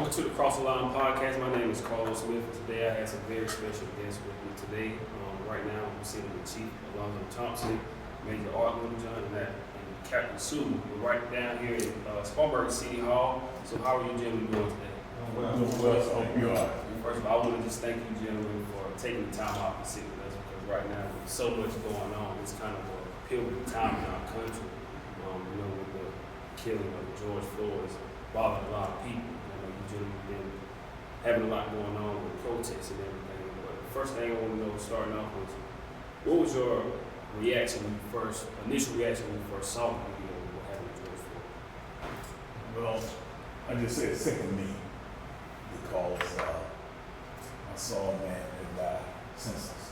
Welcome to the Cross the Line podcast. My name is Carlos Smith, and today I have some very special guests with me today. Right now, I'm sitting with Chief Thompson, Major Art Littlejohn, and Captain Suber. We're right down here in Spartanburg City Hall. So how are you gentlemen doing today? Well, I hope you are. First of all, I want to just thank you gentlemen for taking the time out to sit with us, because right now with so much going on, it's kind of a pivotal time in our country. With the killing of George Floyd, it's bothered a lot of people. You gentlemen been having a lot going on with protests and everything. But the first thing I want to know, starting off, was what was your initial reaction when you first saw the video of what happened to George Floyd? Well, I just said second me because I saw a man that died senseless.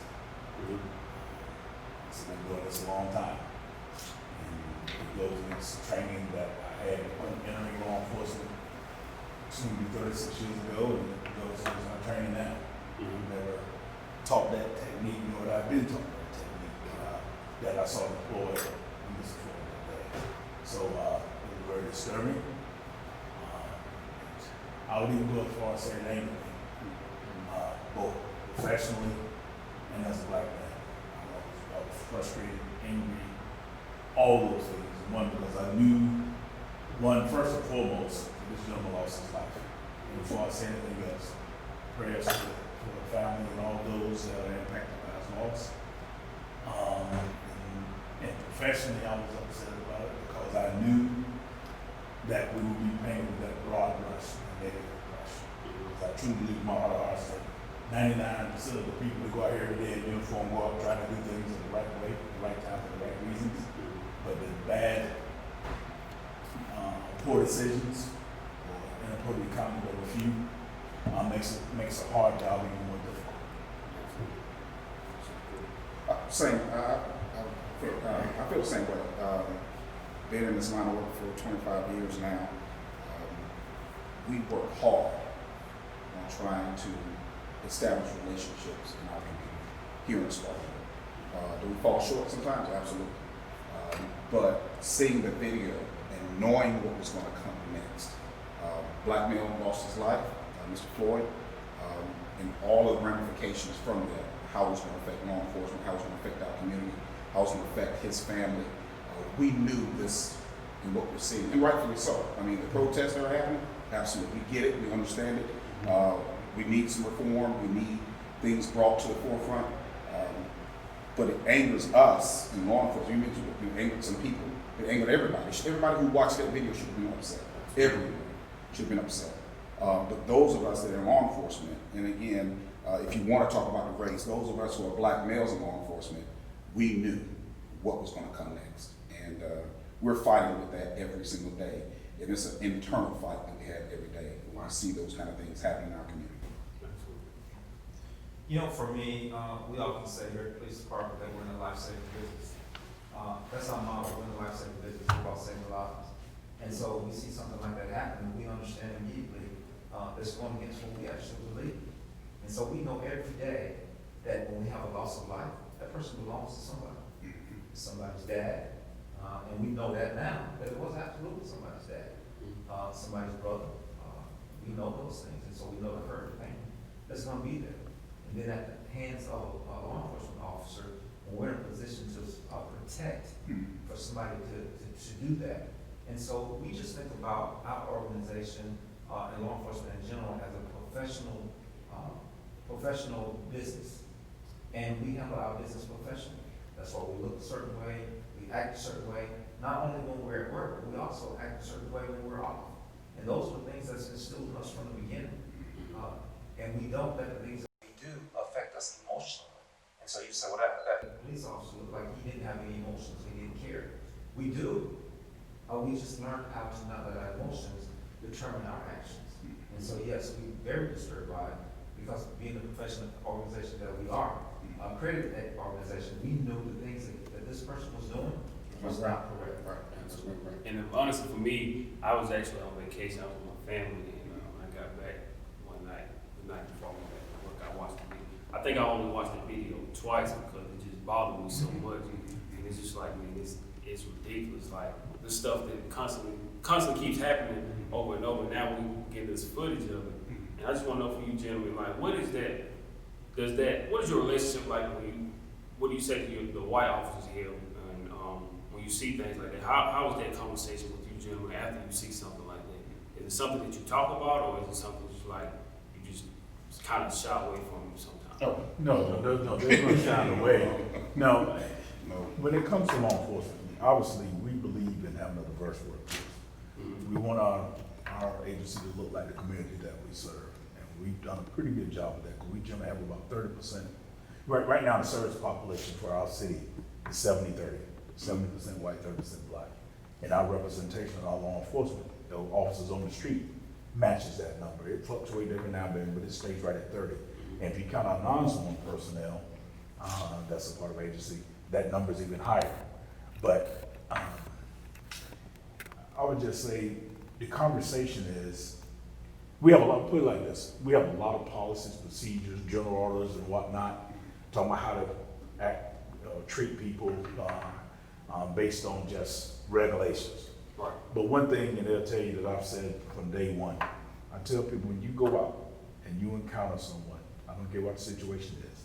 It's been doing this a long time. And it goes against training that I had entering law enforcement soon to be 36 years ago, and it goes against my training now. Never taught that technique, nor I've been taught that technique that I saw deployed in this Floyd that day. So it was very disturbing. I would even go as far as saying anything, both professionally and as a black man. I was frustrated, angry, all those things. One, because I knew, first and foremost, this gentleman lost his life. And before I say anything else, prayers for the family and all those that are impacted by his loss. And professionally, I was upset about it because I knew that we would be painted with that broad brush and negative brush. Because I truly believe in my heart of hearts that 99% of the people that go out here today in uniform go out trying to do things in the right way, the right time, for the right reasons. But the bad, poor decisions or inappropriate conduct of a few makes a hard job even more difficult. I feel the same way. Been in this line of work for 25 years now. We work hard on trying to establish relationships in our community here in Spartanburg. Do we fall short sometimes? Absolutely. But seeing the video and knowing what was going to come next, black male lost his life, Mr. Floyd, and all of the ramifications from that, how it's going to affect law enforcement, how it's going to affect our community, how it's going to affect his family. We knew this in what we're seeing, and rightfully so. I mean, the protests that are happening, absolutely, we get it, we understand it. We need some reform, we need things brought to the forefront. But it angers us in law enforcement. You mentioned it angered some people. It angered everybody. Everybody who watched that video should have been upset. Everyone should have been upset. But those of us that are in law enforcement, and again, if you want to talk about the race, those of us who are black males in law enforcement, we knew what was going to come next. And we're fighting with that every single day. And it's an internal fight that we have every day when I see those kind of things happen in our community. You know, for me, we often say here at the police department that we're in the life-saving business. That's our motto, we're in the life-saving business, we're about saving lives. And so we see something like that happen, we understand immediately that's going against what we actually believe. And so we know every day that when we have a loss of life, that person belongs to somebody. It's somebody's dad, and we know that now, that it was absolutely somebody's dad, somebody's brother. We know those things, and so we know the hurt and pain that's going to be there. And then at the hands of a law enforcement officer, when we're in a position to protect for somebody to do that. And so we just think about our organization and law enforcement in general as a professional business. And we handle our business professionally. That's why we look a certain way, we act a certain way, not only when we're at work, but we also act a certain way when we're off. And those are things that's instilled in us from the beginning. And we don't let the things do affect us emotionally. And so you say, well, that police officer looked like he didn't have any emotions, he didn't care. We do. We just learned how to not let our emotions determine our actions. And so yes, we're very disturbed by it because being the professional organization that we are, created that organization, we knew the things that this person was doing was not correct. Right. And honestly, for me, I was actually on vacation. I was with my family, and I got back one night, the night before I went back to work. I watched the video. I think I only watched the video twice because it just bothered me so much. And it's just like, man, it's ridiculous. Like the stuff that constantly constantly keeps happening over and over. Now we get this footage of it. And I just want to know from you gentlemen, like, what is that? What is your relationship like what do you say to the white officers here? And when you see things like that, how is that conversation with you gentlemen after you see something like that? Is it something that you talk about, or is it something that's like you just kind of shy away from sometimes? Oh, no, there's no shying away. No, when it comes to law enforcement, obviously we believe in having a diverse workforce. We want our agency to look like the community that we serve, and we've done a pretty good job of that. We generally have about 30%. Right now, the service population for our city is 70-30, 70% white, 30% black, and our representation of our law enforcement, the officers on the street, matches that number. It fluctuates every now and then, but it stays right at 30. And if you count our non-sworn personnel, that's a part of our agency, that number is even higher. But I would just say the conversation is, we have a lot, put it like this, we have a lot of policies, procedures, general orders and whatnot, talking about how to act, treat people based on just regulations. Right. But one thing, and they'll tell you that I've said from day one, I tell people when you go out and you encounter someone, I don't care what the situation is,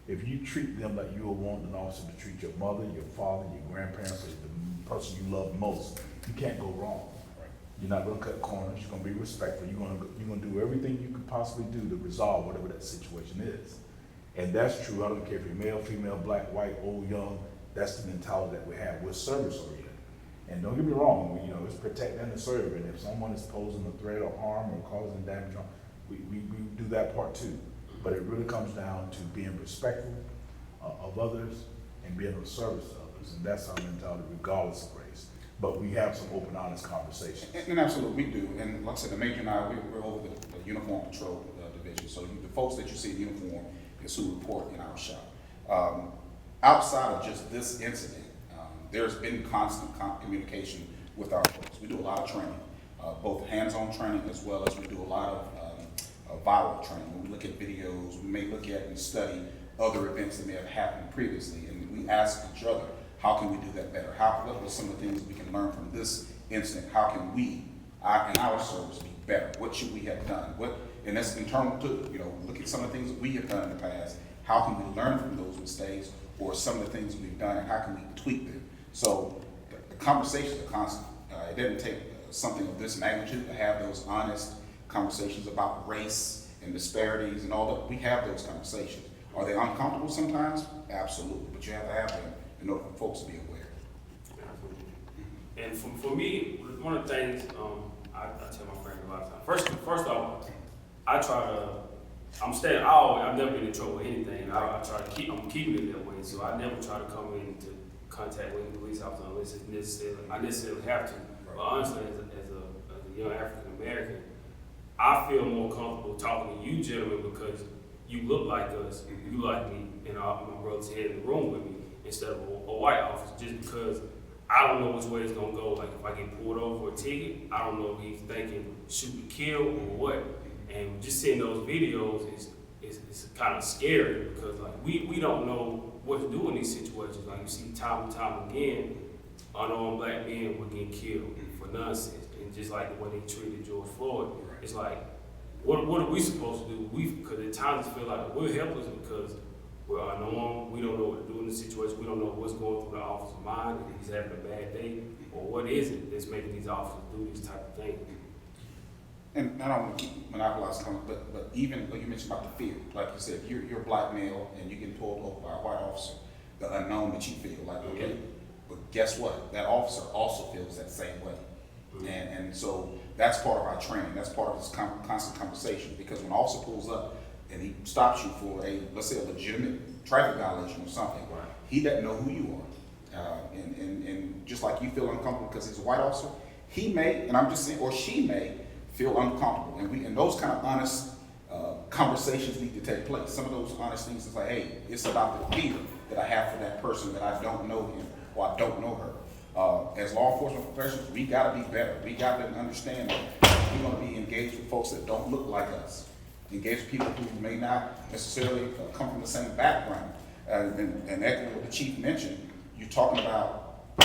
if you treat them like you would want an officer to treat your mother, your father, your grandparents, or the person you love most, you can't go wrong. Right? You're not gonna cut corners, you're gonna be respectful, you're gonna do everything you could possibly do to resolve whatever that situation is. And that's true, I don't care if you're male, female, black, white, old, young, that's the mentality that we have. We're service oriented. And don't get me wrong, it's protect and to serve. And if someone is posing a threat or harm or causing damage, we do that part too. But it really comes down to being respectful of others and being of service to others. And that's our mentality regardless of race. But we have some open, honest conversations. And absolutely, we do. And like I said, the Major and I, we're over the Uniform Patrol Division. So the folks that you see in uniform is who report in our shop. Outside of just this incident, there's been constant communication with our folks. We do a lot of training, both hands-on training as well as we do a lot of viral training. When we look at videos, we may look at and study other events that may have happened previously, and we ask each other, how can we do that better? What are some of the things we can learn from this incident? How can we, in our service, be better? What should we have done? And that's internal too. Look at some of the things that we have done in the past. How can we learn from those mistakes, or some of the things we've done, and how can we tweak them? So the conversations are constant. It doesn't take something of this magnitude to have those honest conversations about race and disparities and all that. We have those conversations. Are they uncomfortable sometimes? Absolutely. But you have to have them in order for folks to be aware. Absolutely. And for me, one of the things I tell my friends a lot of times. First off, I try to. I've never been in trouble with anything. I try to I'm keeping it that way. So I never try to come into contact with the police officer unless I necessarily have to. But honestly, as a young African American, I feel more comfortable talking to you gentlemen because you look like us, you like me, and my brother's here in the room with me instead of a white officer. Just because I don't know which way it's gonna go. Like if I get pulled over for a ticket, I don't know if he's thinking shoot and kill or what. And just seeing those videos is kind of scary because like we don't know what to do in these situations. Like you see time and time again, unarmed black men were getting killed for nonsense. And just like the way they treated George Floyd, it's like, what are we supposed to do? Because at times I feel like we're helpless because we're unarmed, we don't know what to do in this situation, we don't know what's going through the officer's mind, if he's having a bad day, or what is it that's making these officers do these type of things. And I don't want to keep monopolizing, but even like you mentioned about the fear, like you said, you're a black male and you get pulled over by a white officer, the unknown that you feel like, okay, but guess what? That officer also feels that same way. And so that's part of our training. That's part of this constant conversation because when an officer pulls up and he stops you for let's say a legitimate traffic violation or something, he doesn't know who you are. And just like you feel uncomfortable because he's a white officer, he may, and I'm just saying, or she may, feel uncomfortable, and those kind of honest conversations need to take place. Some of those honest things is like, hey, it's about the fear that I have for that person that I don't know him or I don't know her. As law enforcement professionals, we got to be better. We got to understand that we're going to be engaged with folks that don't look like us, engaged with people who may not necessarily come from the same background. And echoing what the chief mentioned, you're talking about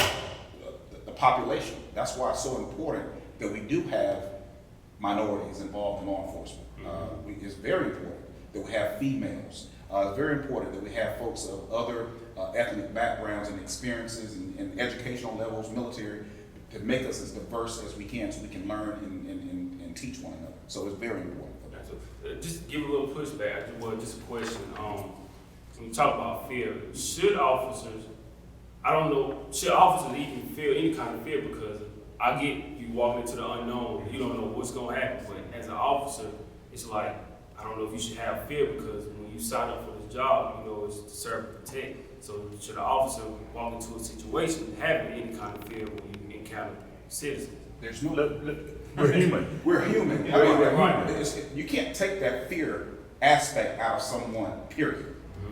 the population. That's why it's so important that we do have minorities involved in law enforcement. It's very important that we have females. It's very important that we have folks of other ethnic backgrounds and experiences and educational levels, military, to make us as diverse as we can so we can learn and teach one another. So it's very important. Just give a little pushback. Well, just a question. When you talk about fear, should officers even feel any kind of fear? Because I get you walking into the unknown, you don't know what's going to happen. But as an officer, it's like, I don't know if you should have fear, because when you sign up for this job, you know it's to serve and protect. So should an officer walk into a situation having any kind of fear when you encounter citizens? There's no. We're human. We're human. Yeah, I mean, right. you can't take that fear aspect out of someone. Period. Mm-hmm.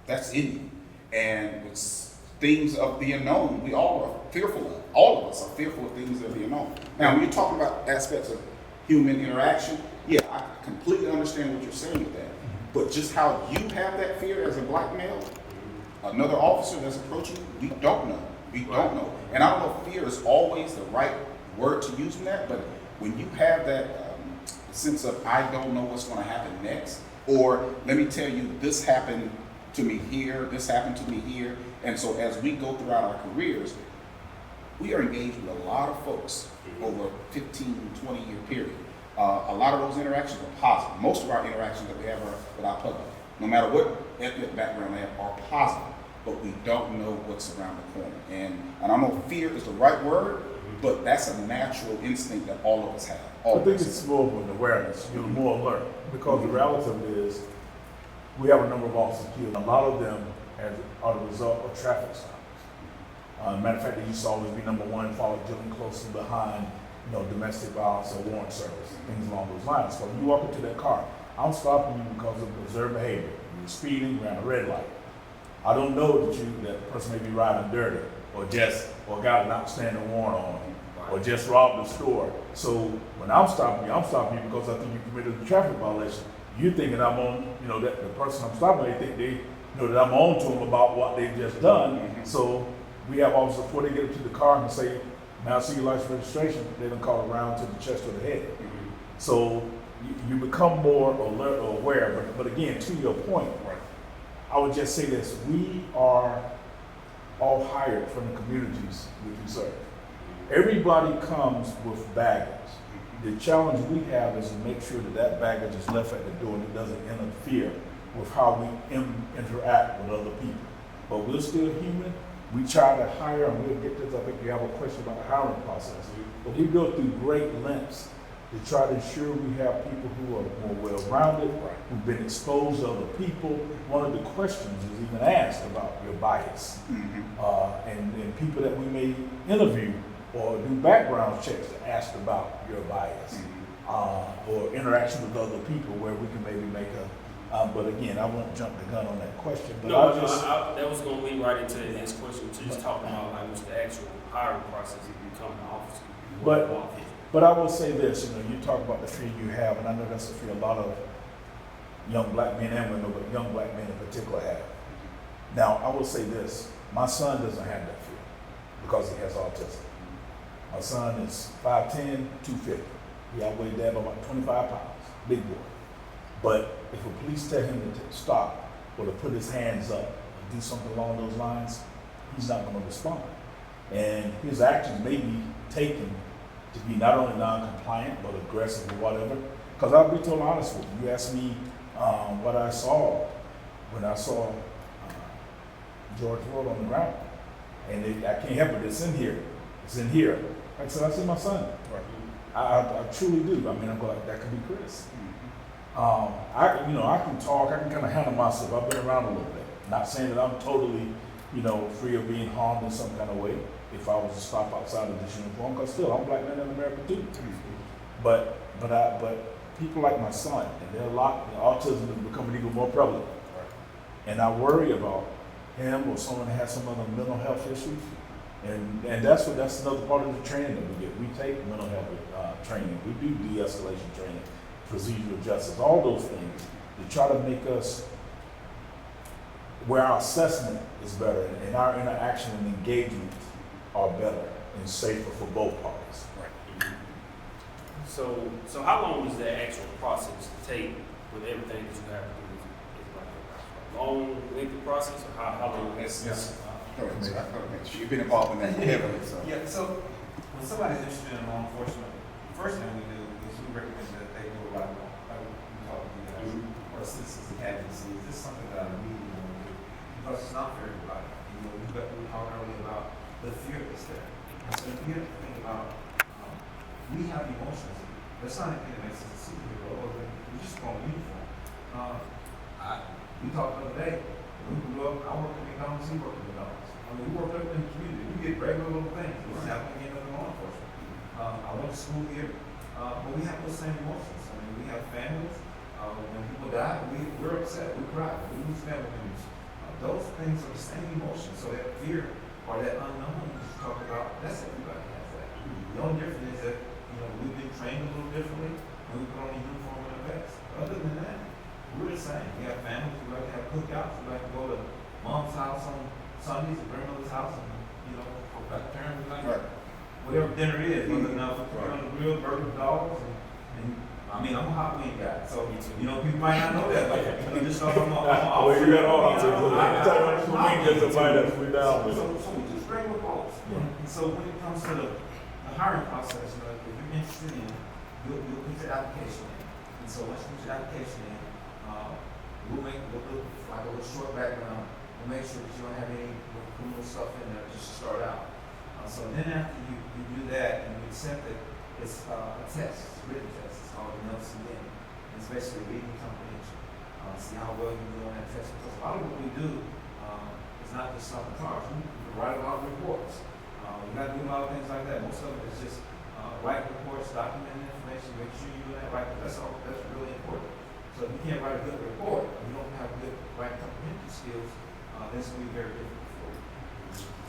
That's in you. And it's things of the unknown. We all are fearful of. All of us are fearful of things of the unknown. Now, when you're talking about aspects of human interaction, yeah, I completely understand what you're saying with that. But just how you have that fear as a black male, another officer that's approaching you, we don't know. We don't know. And I don't know if fear is always the right word to use in that, but when you have that sense of, I don't know what's going to happen next, or let me tell you, this happened to me here, this happened to me here. And so as we go throughout our careers, we are engaged with a lot of folks over a 15, 20-year period. A lot of those interactions are positive. Most of our interactions that we have are with our public, no matter what ethnic background they have, are positive. But we don't know what's around the corner. And I don't know if fear is the right word, but that's a natural instinct that all of us have. I think it's more of an awareness. You're more alert, because the reality of it is we have a number of officers killed. A lot of them are the result of traffic stops. Matter of fact, they used to always be number one, followed Jillian closely behind, domestic violence or warrant service, things along those lines. So when you walk into that car, I'm stopping you because of observed behavior. You're speeding, you're on a red light. I don't know that person may be riding dirty, or got an outstanding warrant on him, or just robbed the store. So when I'm stopping you because I think you committed a traffic violation. You're thinking I'm on, that the person I'm stopping, they think they know that I'm on to them about what they've just done. Mm-hmm. So we have officers, before they get into the car and say, "May I see your license registration?" They don't call it around to the chest or the head. Mm-hmm. So you become more alert or aware. But again, to your point, I would just say this: we are all hired from the communities which we serve. Everybody comes with baggage. The challenge we have is to make sure that baggage is left at the door and it doesn't interfere with how we interact with other people. But we're still human. We try to hire, and we'll get this, I think you have a question about the hiring process. But we go through great lengths to try to ensure we have people who are more well-rounded, who've been exposed to other people. One of the questions is even asked about your bias. And people that we may interview or do background checks to ask about your bias, or interaction with other people where we can maybe make but again, I won't jump the gun on that question. But that was going to lead right into the next question, to just talking about what's the actual hiring process if you become an officer. But I will say this, you talk about the fear you have, and I know that's a fear a lot of young black men and women, but young black men in particular have. Now, I will say this, my son doesn't have that fear because he has autism. My son is 5'10", 250. He outweighs dad by about 25 pounds, big boy. But if a police tell him to stop or to put his hands up and do something along those lines, he's not going to respond. And his actions may be taken to be not only non-compliant, but aggressive or whatever. Because I'll be totally honest with you. You asked me what I saw when I saw George Floyd on the ground. And I can't help it, it's in here. It's in here. Like I said, I see my son. I truly do. I mean, I'm going, that could be Chris. I can talk, I can kind of handle myself. I've been around a little bit. Not saying that I'm totally, free of being harmed in some kind of way if I was to stop outside of this uniform, because still, I'm a black man in America too. But people like my son, and there are a lot, autism is becoming even more prevalent. And I worry about him or someone that has some other mental health issues. And that's another part of the training that we get. We take mental health training. We do de-escalation training, procedural justice, all those things to try to make us where our assessment is better and our interaction and engagement are better and safer for both parties. So how long does that actual process take with everything that you have to do? Is it like a long, lengthy process, or how long? Yes. Go ahead, sir. You've been involved in that heavily, so. Yeah, so when somebody's interested in law enforcement, the first thing we do is we recommend that they do a lot of, like we talk to you guys, or Citizens Academy. Is this something that I really want to do? Because it's not for everybody. You know, we talked earlier about the fear that's there. And so you have to think about, we have emotions. That's not anything that makes us a superhero, or we just go in uniform. We talked the other day, when we grew up, I worked at McDonald's, he worked at McDonald's. I mean, we worked up in the community, we get regular little things. This is happening in the law enforcement. I went to school here, but we have those same emotions. I mean, we have families. When people die, we're upset, we cry, we lose family members. Those things are the same emotions. So that fear or that unknown you talk about, that's everybody has that. The only difference is that, you know, we've been trained a little differently, and we put on a uniform and a vest. Other than that, we're the same. We have families, we like to have cookouts, we like to go to mom's house on Sundays, or grandmother's house, and, you know, for parents, we like whatever dinner is, whether or not we're on the grill, burger, dogs, and I mean, I'm a hot wing guy, so, you know, people might not know that, but, you know, just know I'm Well, you got all of it. Just invite us, we down with it. So we just regular folks. And so when it comes to the hiring process, you know, if you're interested in, you'll put your application in. And so once you put your application in, we'll do like a little short background. We'll make sure that you don't have any criminal stuff in there just to start out. So then after you do that and you accept it, it's a test, it's a written test. It's called the Nelson Game. It's basically reading comprehension. See how well you do on that test. Because a lot of what we do is not just selling cars. We can write a lot of reports. We got to do a lot of things like that. Most of it is just write reports, document information, make sure you do that right. That's really important. So if you can't write a good report, you don't have good writing comprehension skills, that's going to be very difficult for you.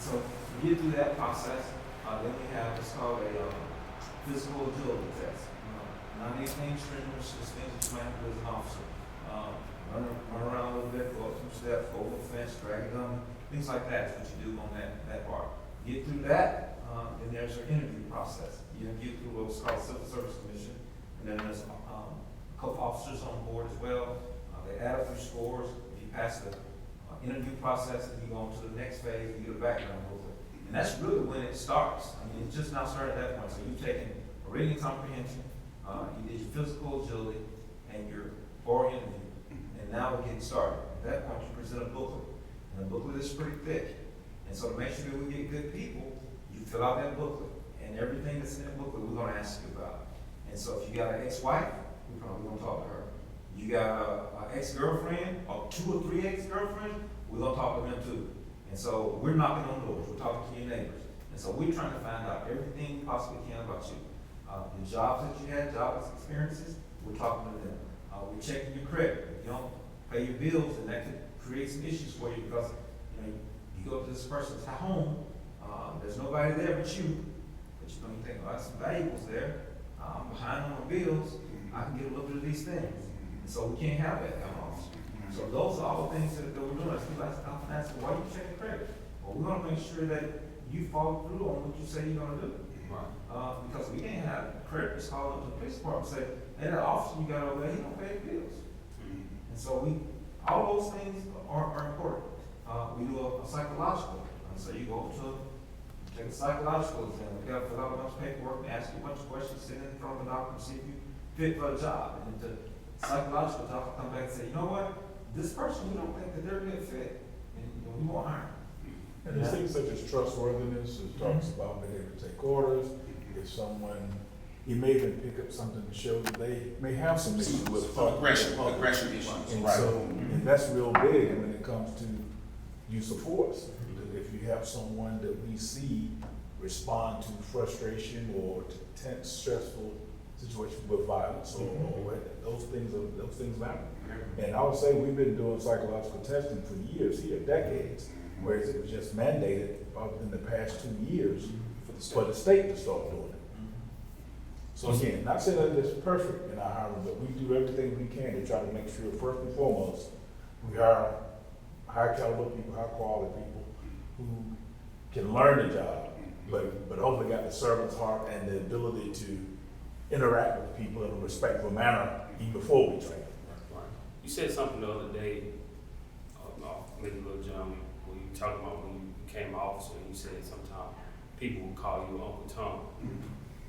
So to get through that process, then we have what's called a physical agility test. Not anything strenuous, just things that you might have to do as an officer. Run around a little bit, go up some steps, go over the fence, drag a gun, things like that is what you do on that part. Get through that, then there's your interview process. You get through what's called Civil Service Commission, and then there's a couple officers on board as well. They add up your scores. If you pass the interview process, then you go on to the next phase, you get a background over. And that's really when it starts. I mean, it's just now started at that point. So you've taken a reading comprehension, you did your physical agility, and your oral interview. And now we're getting started. At that point, you present a booklet. And the booklet is pretty thick. And so to make sure that we get good people, you fill out that booklet. And everything that's in that booklet, we're going to ask you about. And so if you got an ex-wife, we're probably going to talk to her. You got an ex-girlfriend, or 2 or 3 ex-girlfriends, we're going to talk to them too. And so we're knocking on doors. We're talking to your neighbors. And so we're trying to find out everything you possibly can about you. The jobs that you had, job experiences, we're talking to them. We're checking your credit. If you don't pay your bills, then that could create some issues for you because you go to this person's home, there's nobody there but you. But you think, oh, I have some valuables there. I'm behind on my bills. I can get a little bit of these things. And so we can't have that at home. So those are all the things that we're doing. People often ask, why are you checking credit? Well, we're going to make sure that you follow through on what you say you're going to do. Because we can't have creditors call up to the police department and say, hey, that officer you got over there, he don't pay the bills. And so all those things are important. We do a psychological. So you go to take a psychological exam. We got to fill out a bunch of paperwork and ask you a bunch of questions, sit in front of the doctor and see if you fit for the job. And the psychological doctor come back and say, you know what? This person, we don't think that they're a good fit, and we won't hire them. And there's things such as trustworthiness, it talks about being able to take orders. If someone, he may even pick up something to show that they may have some issues with aggression issues. And right. so, and that's real big when it comes to use of force. If you have someone that we see respond to frustration or to tense, stressful situations with violence or those things matter. And I would say we've been doing psychological testing for years here, decades, whereas it was just mandated in the past 2 years for the state to start doing it. So again, not saying that it's perfect in our hiring, but we do everything we can to try to make sure first and foremost, we hire high caliber people, high quality people who can learn the job, but hopefully got the servant's heart and the ability to interact with people in a respectful manner even before we train. Right. You said something the other day, maybe Littlejohn, when you talking about when you became an officer, and you said sometimes people will call you Uncle Tom.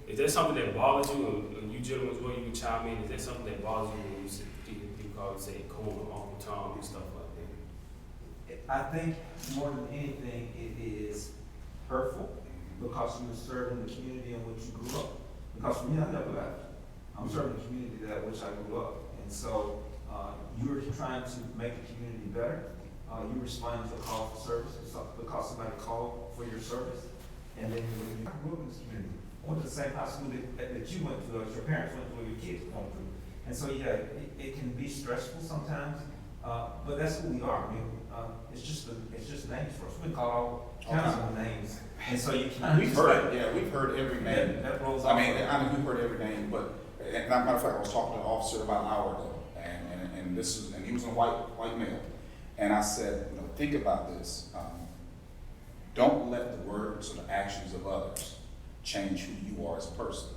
Is that something that bothers you, and you gentlemen as well, you can chime in, is that something that bothers you when you see people call you, say, Cool, Uncle Tom, and stuff like that? I think more than anything, it is hurtful because you were serving the community in which you grew up. Because for me, I never left. I'm serving the community that which I grew up. And so you were trying to make the community better. You responded to a call for service because somebody called for your service. And then you grew up in this community. I went to the same high school that you went to, or your parents went to, or your kids went through. And so, yeah, it can be stressful sometimes, but that's who we are. I mean, it's just names for us. We call all kinds of names. And so you can. We've heard every name. That rolls I off. mean, we've heard every name, but, and matter of fact, I was talking to an officer about an hour ago, and he was a white male. And I said, think about this. Don't let the words or the actions of others change who you are as a person.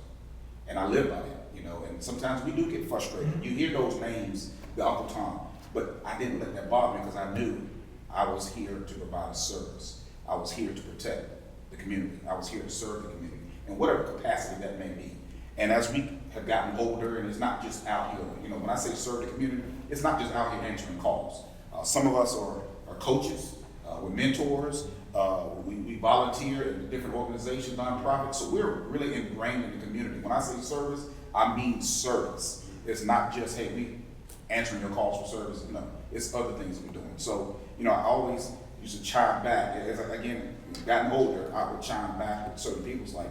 And I live by that, and sometimes we do get frustrated. You hear those names, the Uncle Tom, but I didn't let that bother me because I knew I was here to provide a service. I was here to protect the community. I was here to serve the community in whatever capacity that may be. And as we have gotten older, and it's not just out here, when I say serve the community, it's not just out here answering calls. Some of us are coaches, we're mentors, we volunteer in different organizations, nonprofits, so we're really ingrained in the community. When I say service, I mean service. It's not just, hey, we answering your calls for service. No, it's other things we're doing. So, I always used to chime back. As again, gotten older, I would chime back with certain people. It's like,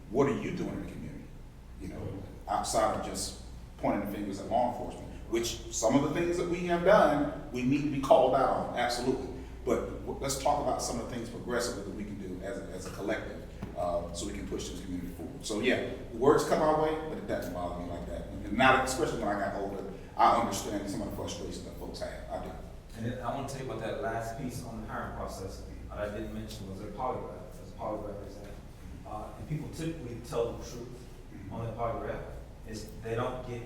what are you doing in the community? Outside of just pointing the fingers at law enforcement, which some of the things that we have done, we need to be called out on, absolutely. But let's talk about some of the things progressively that we can do as a collective, so we can push this community forward. So yeah, the words come our way, but it doesn't bother me like that. And now, especially when I got older, I understand some of the frustrations that folks have. I do. And then I want to tell you about that last piece on the hiring process that I didn't mention was a polygraph. There's a polygraph exam. And people typically tell the truth on the polygraph. They don't get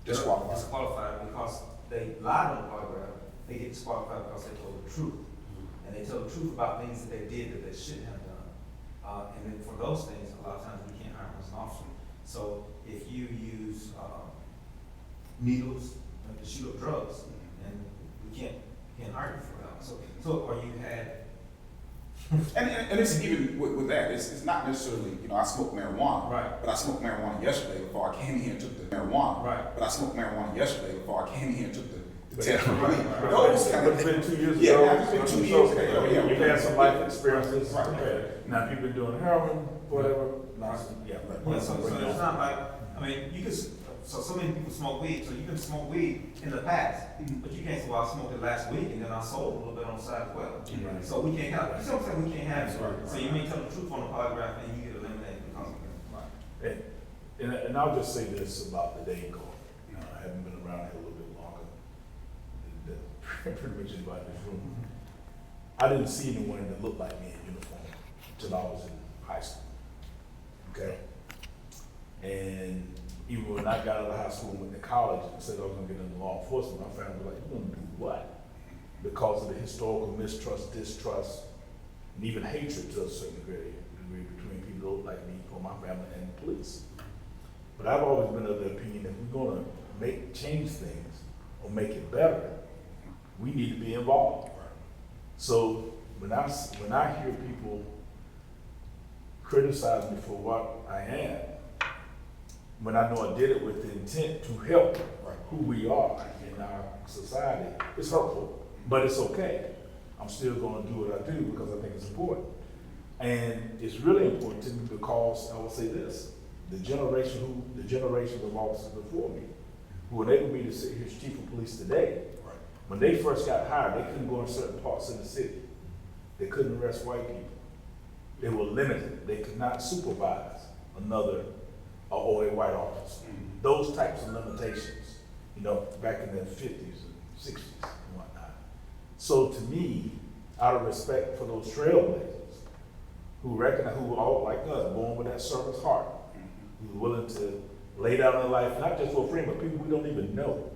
disqualified because they lied on the polygraph. They get disqualified because they told the truth. And they tell the truth about things that they did that they shouldn't have done. And then for those things, a lot of times we can't hire them as an officer. So if you use needles to shoot up drugs, and we can't hire you for that. So or you had and it's even with that, it's not necessarily, I smoked marijuana, right, but I smoked marijuana yesterday before I came here and took the marijuana, right, but I smoked marijuana yesterday before I came here and took the test. Right. Those kind of It's been 2 years yeah, ago. it's been 2 years ago. Yeah, You've had some life experiences. Right. Okay. Now, if you've been doing heroin, whatever, yeah, so it's not like, you can, so many people smoke weed, so you can smoke weed in the past, but you can't say, well, I smoked it last week and then I sold a little bit on the side as well. Right. So we can't have, you see what I'm saying, we can't have it. So you may tell the truth on the polygraph and you get eliminated because of it. Right. And I'll just say this about the day call. I haven't been around here a little bit longer than pretty much anybody in this room. I didn't see anyone that looked like me in uniform until I was in high school. Okay? And even when I got out of high school and went to college and said I was going to get into law enforcement, my family was like, you're going to do what? Because of the historical mistrust, distrust, and even hatred to a certain degree between people who look like me, or my family, and the police. But I've always been of the opinion that if we're going to change things or make it better, we need to be involved. So when I hear people criticize me for what I am, when I know I did it with the intent to help who we are in our society, it's hurtful, but it's okay. I'm still going to do what I do because I think it's important. And it's really important to me because I will say this, the generation of officers before me, who enabled me to sit here as chief of police today, when they first got hired, they couldn't go in certain parts of the city. They couldn't arrest white people. They were limited. They could not supervise or a white officer. Those types of limitations, back in the 50s and 60s and whatnot. So to me, out of respect for those trailblazers who all like us, born with that service heart, who's willing to lay down their life, not just for freedom, but people we don't even know.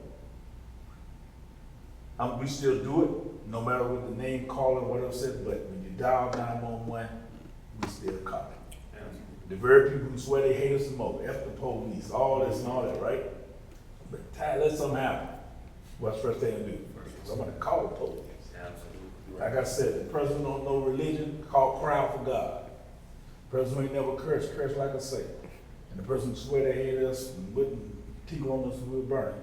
We still do it, no matter what the name, calling, whatever said, but when you dial 911, we still come. The very people who swear they hate us the most, F the police, all this and all that, right? But let something happen. What's the first thing to do? Because I'm gonna call the police. Absolutely. Like I said, the president don't know religion, cry out for God. The president ain't never cursed like I say. And the person who swear they hate us and wouldn't tingle on us and we'll burn,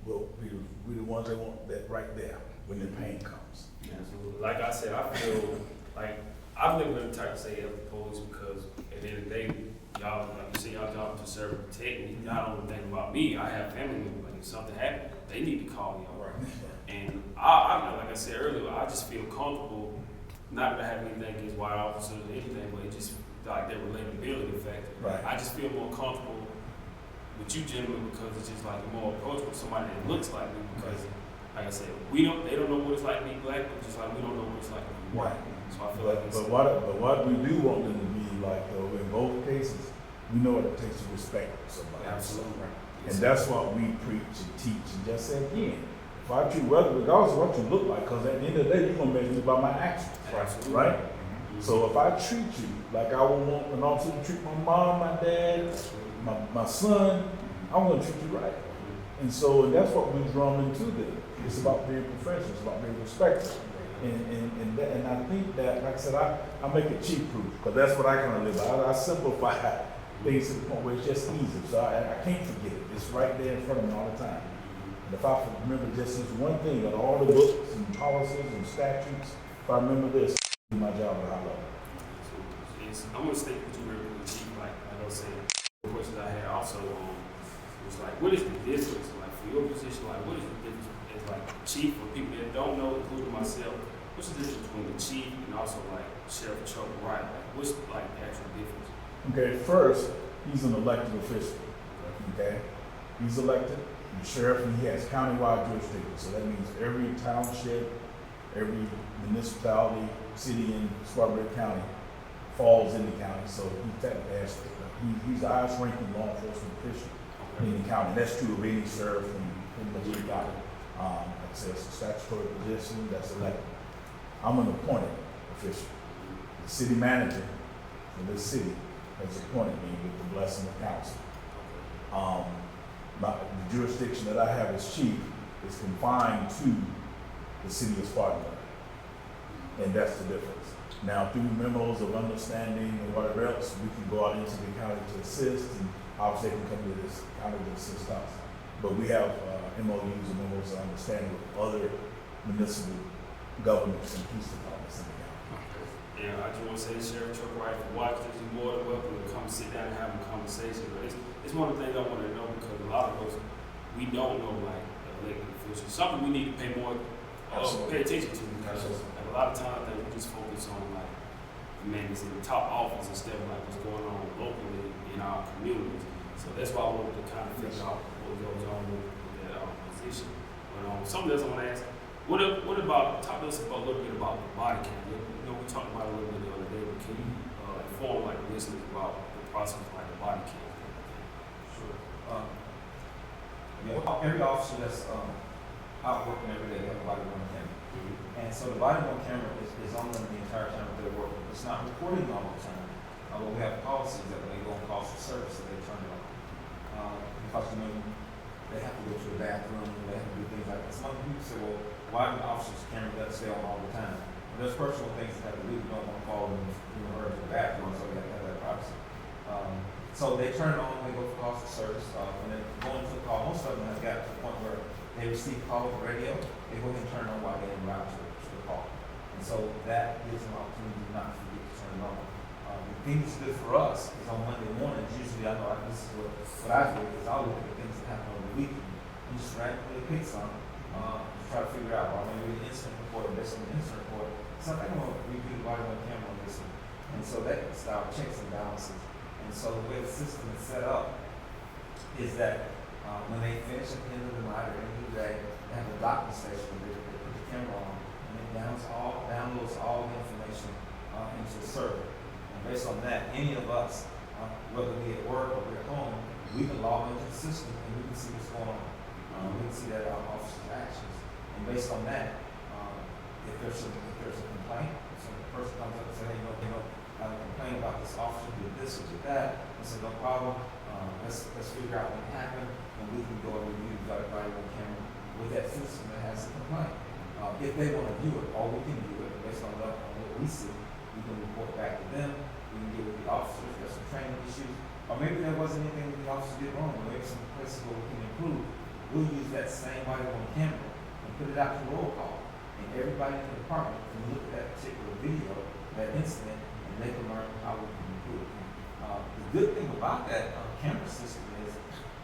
will be the ones that want that right there when the pain comes. Absolutely. Like I said, I feel like I've never been the type to say F the police because at the end of the day, y'all, like you say, y'all job to serve and protect me. Y'all don't think about me. I have family members. Like if something happened, they need to call y'all. Right. And I, like I said earlier, I just feel comfortable, not to have anything against white officers or anything, but it just like that relatability factor. Right. I just feel more comfortable with you gentlemen because it's just like more approachable, somebody that looks like me because, like I said, they don't know what it's like to be black, but just like we don't know what it's like to be white. So I feel like it's But what we do want them to be like, though, in both cases, we know what it takes to respect somebody. absolutely right. And that's what we preach and teach. And just say again, if I treat regardless of what you look like, because at the end of the day, you're going to measure me by my actions. Absolutely. Right? So if I treat you like I would want an officer to treat my mom, my dad, my son, I'm going to treat you right. And that's what we drum into them. It's about being professional. It's about being respectful. And I think that, like I said, I make it cheap proof because that's what I kind of live by. I simplify things to the point where it's just easy. So I can't forget it. It's right there in front of me all the time. And if I remember just this one thing, out of all the books and policies and statutes, if I remember this, I'll do my job at a high level. I'm going to stick with you real quick, Chief. Like I was saying, the questions I had also was like, what is the difference? Like for your position, like what is the difference as like chief for people that don't know, including myself? What's the difference between the chief and also like Sheriff Chuck Wright? Like what's like the actual difference? Okay, first, he's an elected official. Okay, he's elected. The sheriff, and he has countywide jurisdiction. So that means every township, every municipality, city in Spartanburg County falls in the county. So he technically has he's the highest ranking law enforcement official in the county. That's true of any sheriff in the league. Like I said, it's a statutory position that's elected. I'm an appointed official. The city manager for this city has appointed me with the blessing of council. The jurisdiction that I have as chief is confined to the city of Spartanburg, and that's the difference. Now, through memos of understanding and whatever else, we can go out into the county to assist, and obviously they can come to this county to assist us. But we have MOUs and memos of understanding with other municipal governments and police departments in the county. And I just want to say, Sheriff Chuck Wright, if you watch this, you're more than welcome to come sit down and have a conversation. But it's one of the things I want to know because a lot of us, we don't know like elected officials. Something we need to pay more, pay attention to because like, a lot of times I think we just focus on like commanders in the top office instead of like what's going on locally in our communities. So that's why I wanted to kind of figure out what goes on with that position. But something else I want to ask. What about, talk to us about a little bit about the body cam. You know, we talked about it a little bit the other day, but can you inform like listeners about the process of like the body cam? Sure. Every officer that's out working every day, they have a body worn camera. And so the body worn camera is on them the entire time that they're working. It's not recording all the time. But we have policies that when they go on calls for service that they turn it on. Because they have to go to the bathroom, they have to do things like that. Some other people say, well, why do officers' camera doesn't stay on all the time? Well, there's personal things that have to do. You don't want to call them, her to the bathroom, so you have to have that privacy. So they turn it on, they go for calls for service, and then going to the call, most of them have got to the point where they receive call over radio, they go ahead and turn it on while they're en route to the call. And so that gives them an opportunity not to forget to turn it on. The thing that's good for us is on Monday mornings, usually I know this is what I do, is I'll look at the things that happen over the weekend and just randomly pick some, to try to figure out, or maybe an incident report, based on the incident report, something I'm going to review the body on camera on this one. And so that style checks and balances. And so the way the system is set up is that when they finish at the end of the night or end of the day, they have a docking station where they put the camera on, and it downloads all the information into the server. And And based on that, any of us, whether we at work or we're at home, we can log into the system and we can see what's going on. We can see that our officers' actions. And based on that, if there's a complaint, if some person comes up and says, hey, I have a complaint about this officer did this or did that, I say, no problem, let's figure out what happened, and we can go and review the body on camera with that citizen that has a complaint. If they want to view it, or we can view it based on what we see, we can report back to them, we can get with the officers, if there's some training issues, or maybe there wasn't anything that the officer did wrong, or maybe some places where we can improve. We'll use that same body on camera and put it out to roll call. And everybody in the department can look at that particular video, that incident, and they can learn how we can improve. The good thing about that camera system is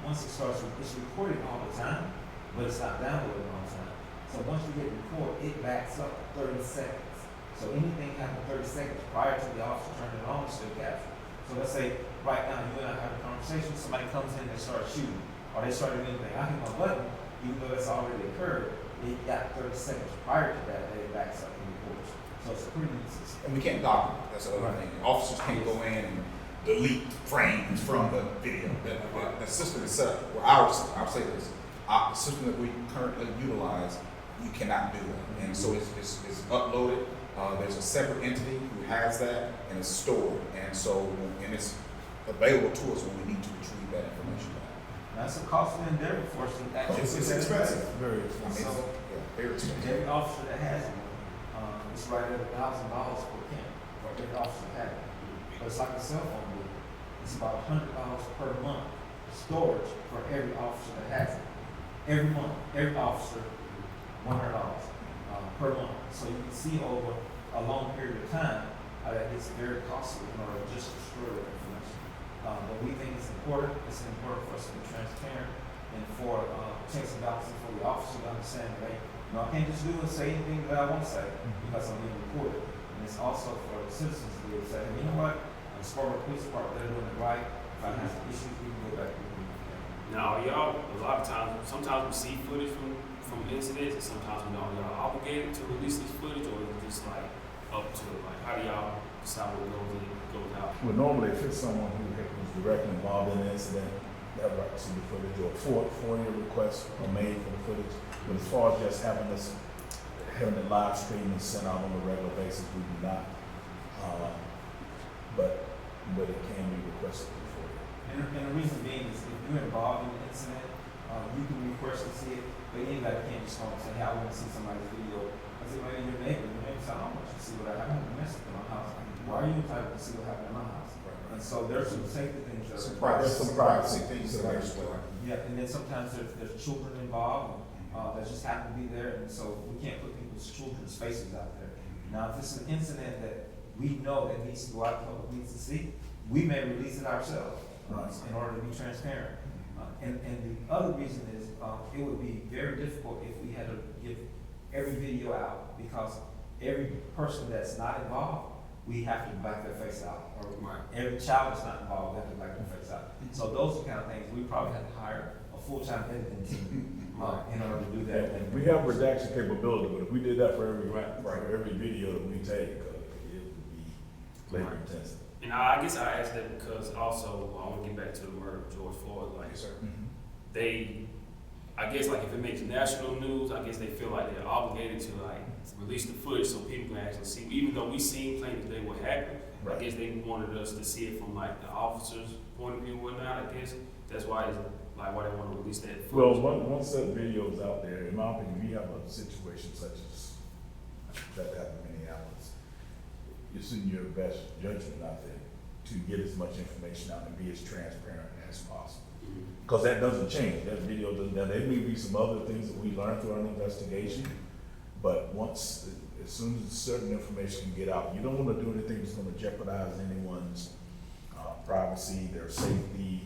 once it starts, it's recording all the time, but it's not downloading all the time. So once you hit record, it backs up 30 seconds. So anything happened 30 seconds prior to the officer turning it on, it's still captured. So let's say right now you and I have a conversation, somebody comes in and they start shooting, or they started anything. I hit my button, even though that's already occurred, it got 30 seconds prior to that, it backs up and records. So it's a pretty neat system. And we can't document, that's the other thing. Officers can't go in and delete frames from the video. The system is set up, well, I'll say this, the system that we currently utilize, you cannot do that. And so it's uploaded, there's a separate entity who has that, and it's stored. And so, and it's available to us when we need to retrieve that information back. That's a costly endeavor for us to actually. It's expensive. Very I mean, expensive. very expensive. Every officer that has one, it's right at $1,000 per camp for every officer that has it. But it's like a cell phone bill. It's about $100 per month storage for every officer that has it. Every month, every officer, $100 per month. So you can see over a long period of time how that gets very costly in order to just store that information. But we think it's important. It's important for us to be transparent and for checks and balances for the officer to understand that, hey, I can't just do and say anything that I want to say because I'm being recorded. And it's also for the citizens to be able to say, hey, you know what? The Spartanburg Police Department, they're doing it right. If I have some issues, we can go back to the Now, y'all, a lot of times, sometimes we see footage from incidents, and sometimes we don't. Y'all obligated to release this footage, or is it just like up to like how do y'all decide what goes out? Well, normally if it's someone who was directly involved in an incident, they have right to see the footage, or FOIA requests are made for the footage. But as far as just having it live streamed and sent out on a regular basis, we do not. But it can be requested before. And the reason being is if you're involved in an incident, you can request to see it, but anybody can't just come and say, hey, I want to see somebody's video. I say, well, your neighbor said, I don't want you to see what I have. I have a mess in my house. Why are you entitled to see what happened in my house? And so there's some safety things that There's some privacy things that are as well. Yeah, and then sometimes there's children involved that just happen to be there, and so we can't put people's children's faces out there. Now, if it's an incident that we know that needs to go out, the public needs to see, we may release it ourselves in order to be transparent. And the other reason is it would be very difficult if we had to give every video out, because every person that's not involved, we have to back their face out. Or every child that's not involved, we have to back their face out. So those are the kind of things we probably have to hire a full-time editing team in order to do that. And we have redaction capability, but if we did that for every video that we take, it would be labor intensive. And I guess I asked that because also I want to get back to the murder of George Floyd. Like, Yes, sir. they, I guess like if it makes national news, I guess they feel like they're obligated to like release the footage so people can actually see. Even though we seen plenty today what happened, Right. I guess they wanted us to see it from like the officer's point of view and whatnot. I guess that's why it's like why they want to release that footage. Well, once that video is out there, in my opinion, we have a situation such as that happened in Minneapolis. It's in your best judgment out there to get as much information out and be as transparent as possible. Because that doesn't change. That video doesn't. Now, there may be some other things that we learned through our investigation, but as soon as certain information can get out, you don't want to do anything that's going to jeopardize anyone's privacy, their safety,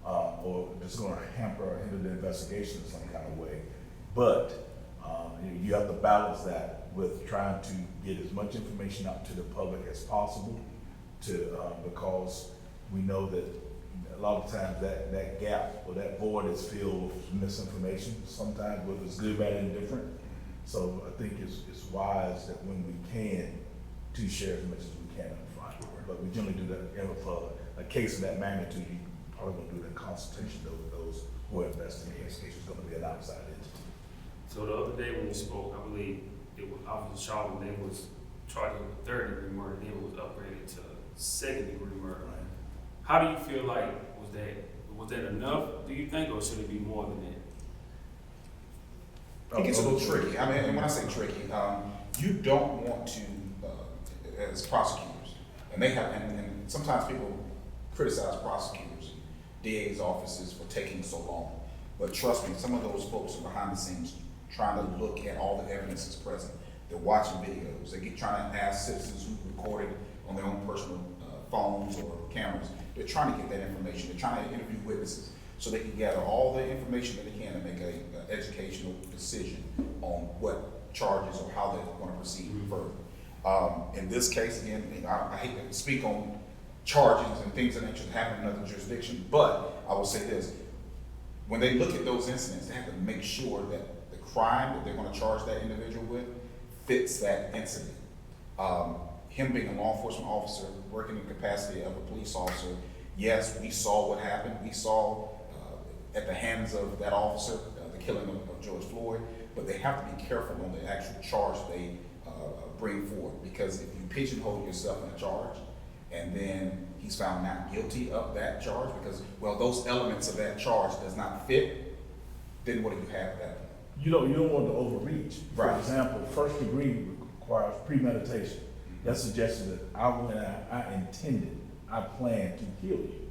or just going to hamper or hinder the investigation in some kind of way. But you have to balance that with trying to get as much information out to the public as possible, because we know that a lot of times that gap or that void is filled with misinformation, sometimes whether it's good, bad, and indifferent. So I think it's wise that when we can, to share as much as we can up front. but we generally do that, for a case of that magnitude, you probably gonna do that consultation with those who are investigating, this case is gonna be an outside entity. So the other day when we spoke, I believe it was Officer Charlton, they was charged with third-degree murder, then it was upgraded to second-degree murder. Right. How do you feel like, was that enough, do you think, or should it be more than that? It gets a little tricky. I mean, and when I say tricky, you don't want to, as prosecutors, and they have, and sometimes people criticize prosecutors, DA's offices for taking so long. But trust me, some of those folks are behind the scenes trying to look at all the evidence that's present. They're watching videos. They get trying to ask citizens who recorded on their own personal phones or cameras. They're trying to get that information. They're trying to interview witnesses so they can gather all the information that they can to make an educational decision on what charges or how they're going to proceed further. In this case, again, I hate to speak on charges and things of that nature that happen in another jurisdiction, but I will say this. When they look at those incidents, they have to make sure that the crime that they're going to charge that individual with fits that incident. Him being a law enforcement officer, working in the capacity of a police officer, yes, we saw what happened. We saw at the hands of that officer the killing of George Floyd, but they have to be careful on the actual charge they bring forward, because if you pigeonhole yourself in a charge and then he's found not guilty of that charge because, well, those elements of that charge does not fit, then what do you have at that point? You don't want to overreach. For Right. example, first degree requires premeditation. That suggests that I intended, I planned to kill you.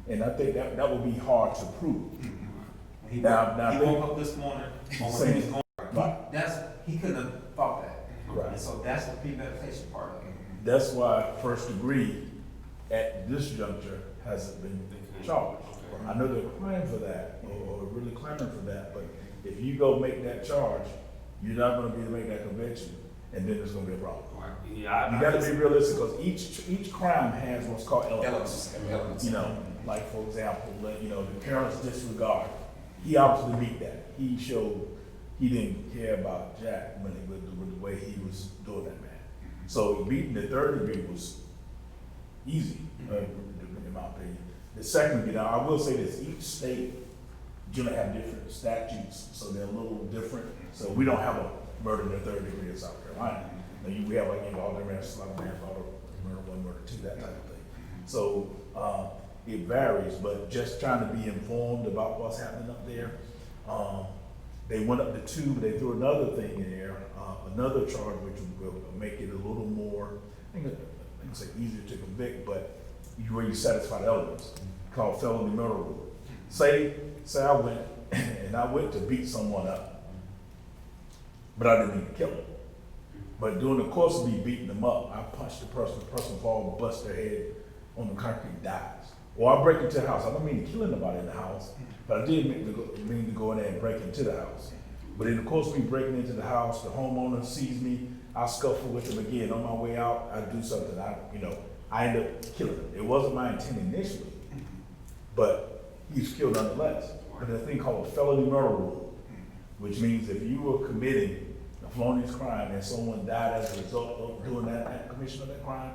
And I think that would be hard to prove. He Now, woke up this morning, on when he was going, Right. he couldn't have thought that. Right. And so that's the premeditation part of it. That's why first degree at this juncture hasn't been charged. I know they're crying for that, or really clamoring for that, but if you go make that charge, you're not gonna be able to make that conviction, and then there's gonna be a problem. Yeah, You gotta be realistic, because each crime has what's called elements. Elements. You know, like for example, the parents' disregard. He obviously beat that. He showed he didn't care about Jack when with the way he was doing that man. So beating the third degree was easy, in my opinion. The second degree, now I will say this: each state gonna have different statutes, so they're a little different. So we don't have a murder in the third degree in South Carolina. We have like involved in manslaughter, murder one, murder two, that type of thing. So it varies, but just trying to be informed about what's happening up there. They went up to 2, but they threw another thing in there, another charge which will make it a little more, I think say easier to convict, but where you satisfy the elements, called felony murder rule. Say I went to beat someone up, but I didn't mean to kill him. But during the course of me beating them up, I punched the person falls, bust their head on the concrete, dies. Or I break into the house. I don't mean to kill anybody in the house, but I did mean to go in there and break into the house. But in the course of me breaking into the house, the homeowner sees me, I scuffle with him again. On my way out, I do something, I end up killing him. It wasn't my intent initially, but he's killed nonetheless. But there's a thing called a felony murder rule, which means if you were committing a felonious crime and someone died as a result of doing that commission of that crime,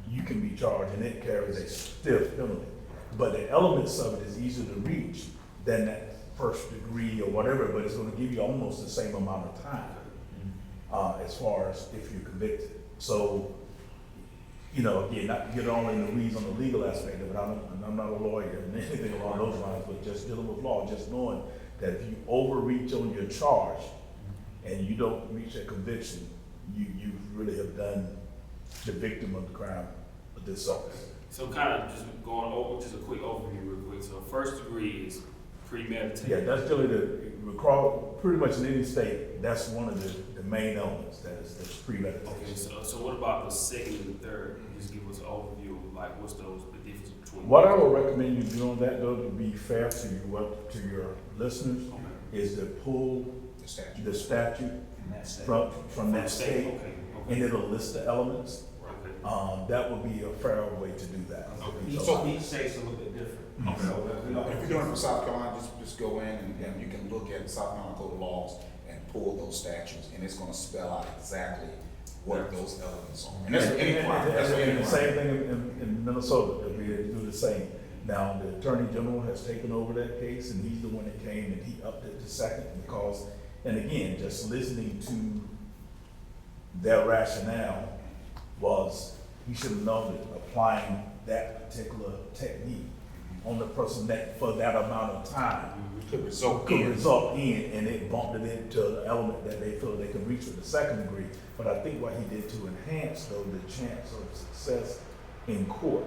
you can be charged, and it carries a stiff penalty. But the elements of it is easier to reach than that first degree or whatever, but it's going to give you almost the same amount of time as far as if you're convicted. So, again, not to get all in the weeds on the legal aspect of it, I'm not a lawyer and anything along those lines, but just dealing with law, just knowing that if you overreach on your charge and you don't reach that conviction, you really have done the victim of the crime a disservice. So kind of just going over, just a quick overview real quick. So first degree is premeditated. Yeah, that's really pretty much in any state, that's one of the main elements that's premeditated. Okay, so what about the second and the third? Just give us an overview of like what's the difference between. What I would recommend you do on that, though, to be fair to you, to your listeners, is to pull the statute from that state, Okay. and it'll list the elements. Okay. That would be a fair way to do that. So each state's a little bit different. Okay. So we don't. If you're doing it for South Carolina, just go in and you can look at South Carolina Code of Laws and pull those statutes, and it's gonna spell out exactly what those elements are. And that's for any crime, that's for And any the crime. same thing in Minnesota, that we do the same. Now, the Attorney General has taken over that case, and he's the one that came and he upped it to second because, and again, just listening to their rationale was, he should have known that applying that particular technique on the person that, for that amount of time, Could result could in. result in, and it bumped it into the element that they feel they can reach with the second degree. But I think what he did to enhance, though, the chance of success in court,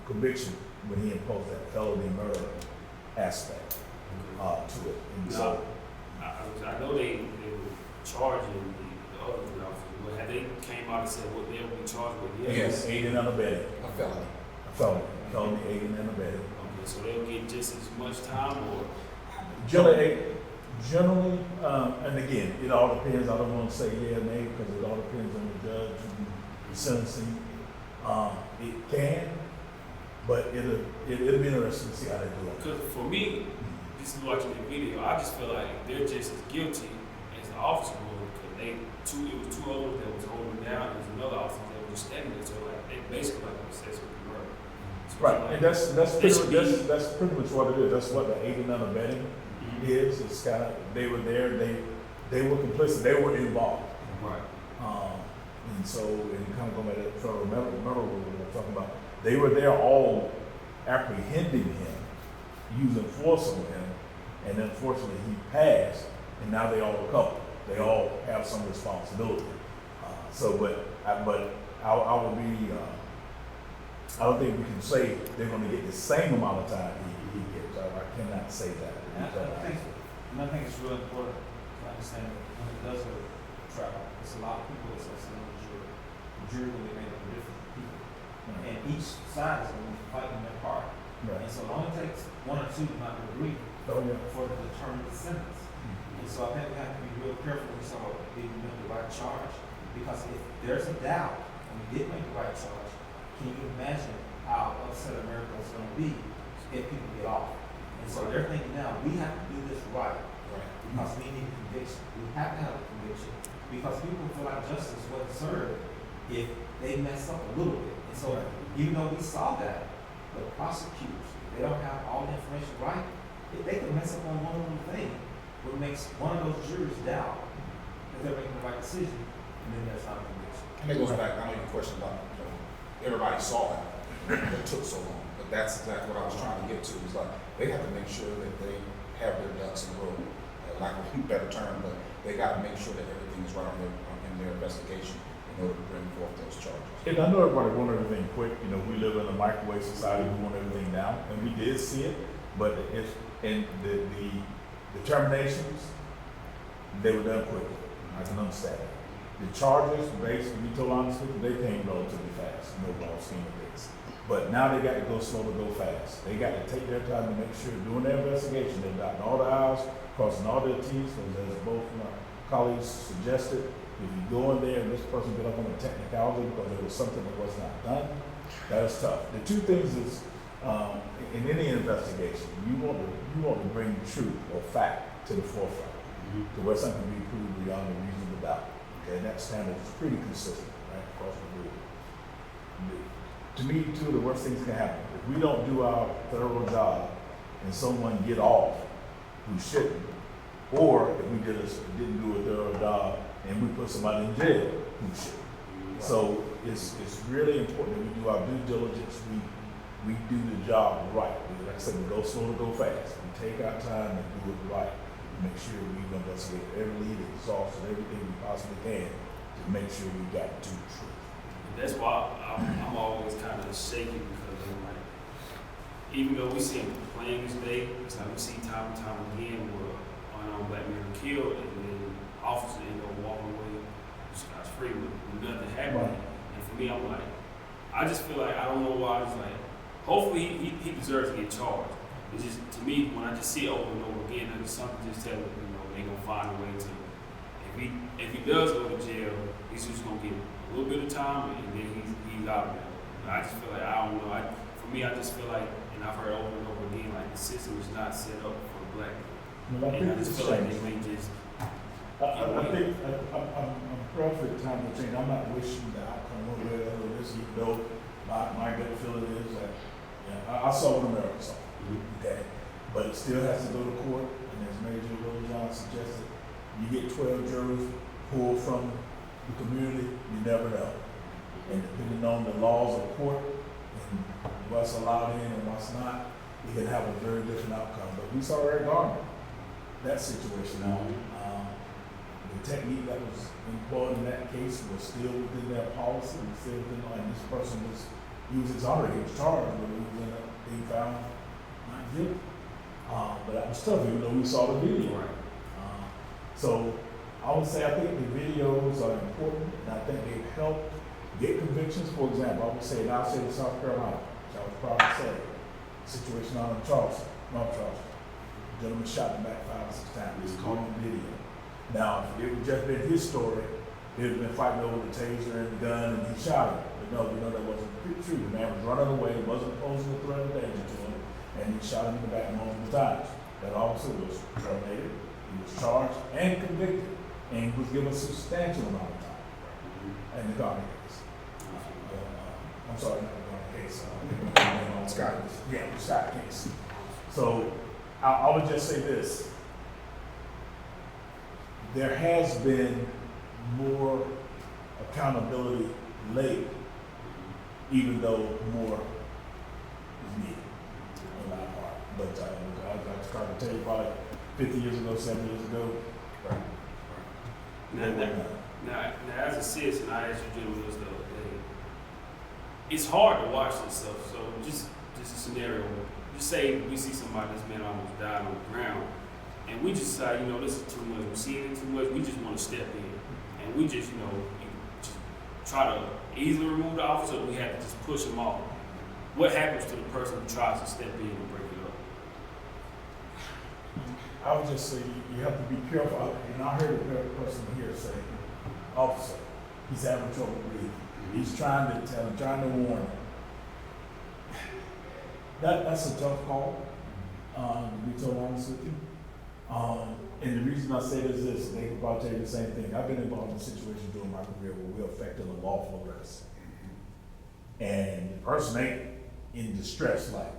conviction, when he imposed that felony murder aspect to it. And so, I know they were charging the other three officers, but had they came out and said what they would be charged with? Yes. aiding and abetting, A felony. felony aiding and abetting. Okay, so they'll get just as much time, or Generally, and again, it all depends, I don't wanna say yeah or nay, because it all depends on the judge and the sentencing. It can, but it'll be interesting to see how they do it. because for me, just watching the video, I just feel like they're just as guilty as the officer was, because it was two others that was holding them down, there's another officer that was standing there, so like they basically like accessory murder. So it's Right, like, and that's they should that's pretty much what it is, that's what the aiding and abetting is, it's kinda, they were there, they were complicit, they were involved. right. And so, and kind of going back to that federal murder rule we were talking about, they were there all apprehending him, using force on him, and unfortunately he passed, and now they all recover. They all have some responsibility. But I would be, I don't think we can say they're gonna get the same amount of time he gets. I cannot say that. And I think it's really important to understand that when it does go to trial, it's a lot of people that's listening to the jury. The jury will be made up of different people. And each side is going to be fighting their part. Right. And so it only takes one or two not to agree Oh, yeah. for the determined sentence. And so I think we have to be real careful when we talk about being make the right charge. Because if there's a doubt and we did make the right charge, can you imagine how upset America is going to be if people get off? And so they're thinking now, we have to do this right because we need a conviction. We have to have a conviction because people feel like justice wasn't served if they mess up a little bit. And so even though we saw that, the prosecutors, they don't have all the information right, if they can mess up on one little thing, what makes one of those jurors doubt that they're making the right decision, and then there's not a conviction. And it goes back, I know your question about, everybody saw it, it took so long. But that's exactly what I was trying to get to, is like, they have to make sure that they have their ducks in a row, lack of a better term, but they gotta make sure that everything is right in their investigation in order to bring forth those charges. And I know everybody want everything quick, we live in a microwave society, we want everything now, and we did see it, but the determinations, they were done quickly, I can understand that. The charges, based, to be told honestly, they came relatively fast, no overall scheme of things. But now they got to go slow to go fast. They got to take their time to make sure, doing their investigation, they're dotting all the I's, crossing all their T's, because as both my colleagues suggested, if you go in there and this person get up on the technicality because there was something that was not done, that is tough. The two things is, in any investigation, you want to bring truth or fact to the forefront, to where something can be proved beyond a reasonable doubt. Okay, and that standard is pretty consistent, right, across the board. To me, two of the worst things can happen. If we don't do our thorough job and someone get off who shouldn't, or if we didn't do a thorough job and we put somebody in jail who shouldn't. So it's really important that we do our due diligence. We do the job right. Like I said, we go slow to go fast. We take our time and do it right. Make sure we investigate every lead, exhausted everything we possibly can to make sure we got to the truth. That's why I'm always kind of shaky, because I'm like, even though we see them playing this day, it's like we see time and time again where unarmed black men are killed, and then officers end up walking away scot-free with nothing happening. And for me, I'm like, I just feel like, I don't know why, it's like, hopefully he deserves to get charged. It's just, to me, when I just see it over and over again, there's something just telling me, they're gonna find a way to, if he does go to jail, he's just gonna get a little bit of time, and then he's out of there. I just feel like, I don't know, for me, I just feel like, and I've heard over and over again, like, the system is not set up for black people. Well, I And I think just it's feel like changed. they may just I think, I'm perfect time to change. I'm not wishing the outcome one way or the other. This, even though my gut feeling is that, yeah, I saw what America saw. Okay, but it still has to go to court, and as Major Littlejohn suggested, you get 12 jurors pulled from the community, you never know. And depending on the laws of court and what's allowed in and what's not, you can have a very different outcome. But we saw Eric Garner, that situation now. The technique that was employed in that case was still within their policy, and still within, and this person he was exonerated, he was charged, but he was being found not guilty. But that was tough, even though we saw the video. Right. So I would say I think the videos are important, and I think they've helped get convictions. For example, I would say, and I'll say in South Carolina, which I was proud to say, situation out in Charleston, North Charleston. The gentleman shot him back 5 or 6 times. It's caught on video. Now, if it would just been his story, they'd have been fighting over the taser and the gun, and he shot him. But no, we know that wasn't true. The man was running away, wasn't posing a threat of danger to him, and he shot him in the back multiple times. That officer was terminated, he was charged and convicted, and he was given a substantial amount of time. And the Garner case. I'm sorry, not the Garner case. Scott. Yeah, the Scott case. So I would just say this. There has been more accountability late, even though more is needed on our part. But I started to tell you probably 50 years ago, 70 years ago. Now, as a citizen, I asked you gentlemen this the other day. It's hard to watch this stuff. So just a scenario. Just say we see somebody, this man almost died on the ground. And we just decide, this is too much. We see it too much. We just want to step in, and we just, just try to easily remove the officer. Or we have to just push them off. What happens to the person who tries to step in and break it up? I would just say you have to be careful. And I heard a person here say, "Officer, he's having trouble breathing. He's trying to warn him." That's a tough call. To be totally honest with you. And the reason I say this is this, they can probably tell you the same thing. I've been involved in situations during my career where we're affecting a lawful arrest. And the person ain't in distress like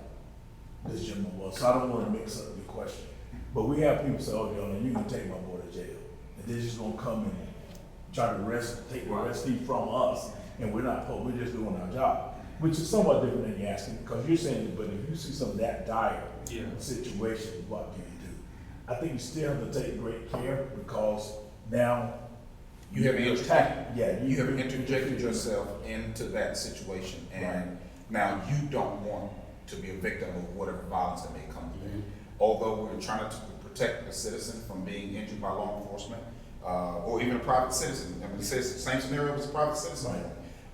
this gentleman was. So I don't want to mix up the question. But we have people say, "Oh, you can take my boy to jail." And they're just going to come and try to take the arrestee from us. And we're just doing our job. Which is somewhat different than you asking, because you're saying, but if you see some of that dire situation, what do you do? I think you still have to take great care, because now you have interjected yourself into that situation, and now you don't want to be a victim of whatever violence that may come to them. Although we're trying to protect the citizen from being injured by law enforcement, or even a private citizen. I mean, the same scenario as a private citizen. Right.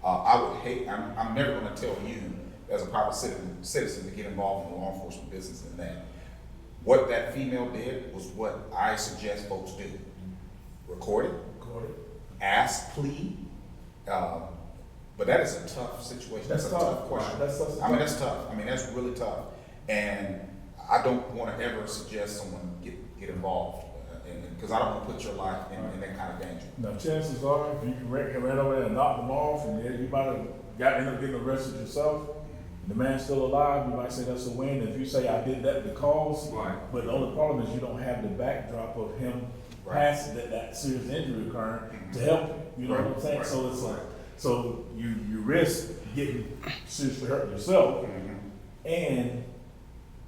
I'm never going to tell you as a private citizen to get involved in the law enforcement business in that. What that female did was what I suggest folks do. Record it. Ask, plead. But that is a tough situation. That's a tough question. That's tough. I mean, that's really tough. And I don't want to ever suggest someone get involved, because I don't want to put your life in that kind of danger. Now, chances are, if you can ran over there and knock them off, and you might have ended up getting arrested yourself, and the man's still alive, you might say that's a win. If you say, "I did that because," but the only problem is you don't have the backdrop of him passing that serious injury occurring to help him. You know what I'm saying? So it's like, so you risk getting seriously hurt yourself, and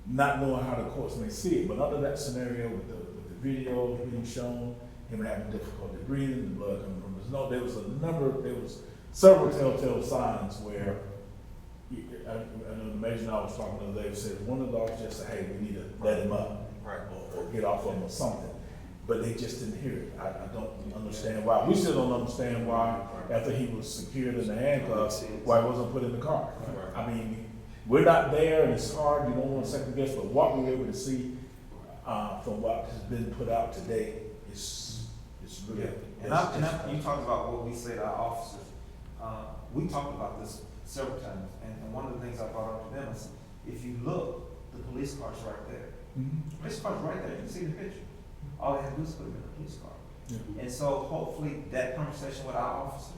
not knowing how the courts may see it. But under that scenario, with the video being shown, him having difficulty breathing, the blood coming from his nose, there was several telltale signs where, I know the Major and I was talking the other day, said one of the officers said, "Hey, we need to let him up, or get off of him or something." But they just didn't hear it. I don't understand why. We still don't understand why, after he was secured in the handcuffs, why he wasn't put in the car. I mean, we're not there, and it's hard, you don't want to second guess, but what we were able to see from what has been put out today is really. And you talked about what we say to our officers. We talked about this several times, and one of the things I brought up to them is, if you look, the police car's right there. The police car's right there, you can see the picture. All they have to do is put them in the police car. Yeah. And so hopefully that conversation with our officers,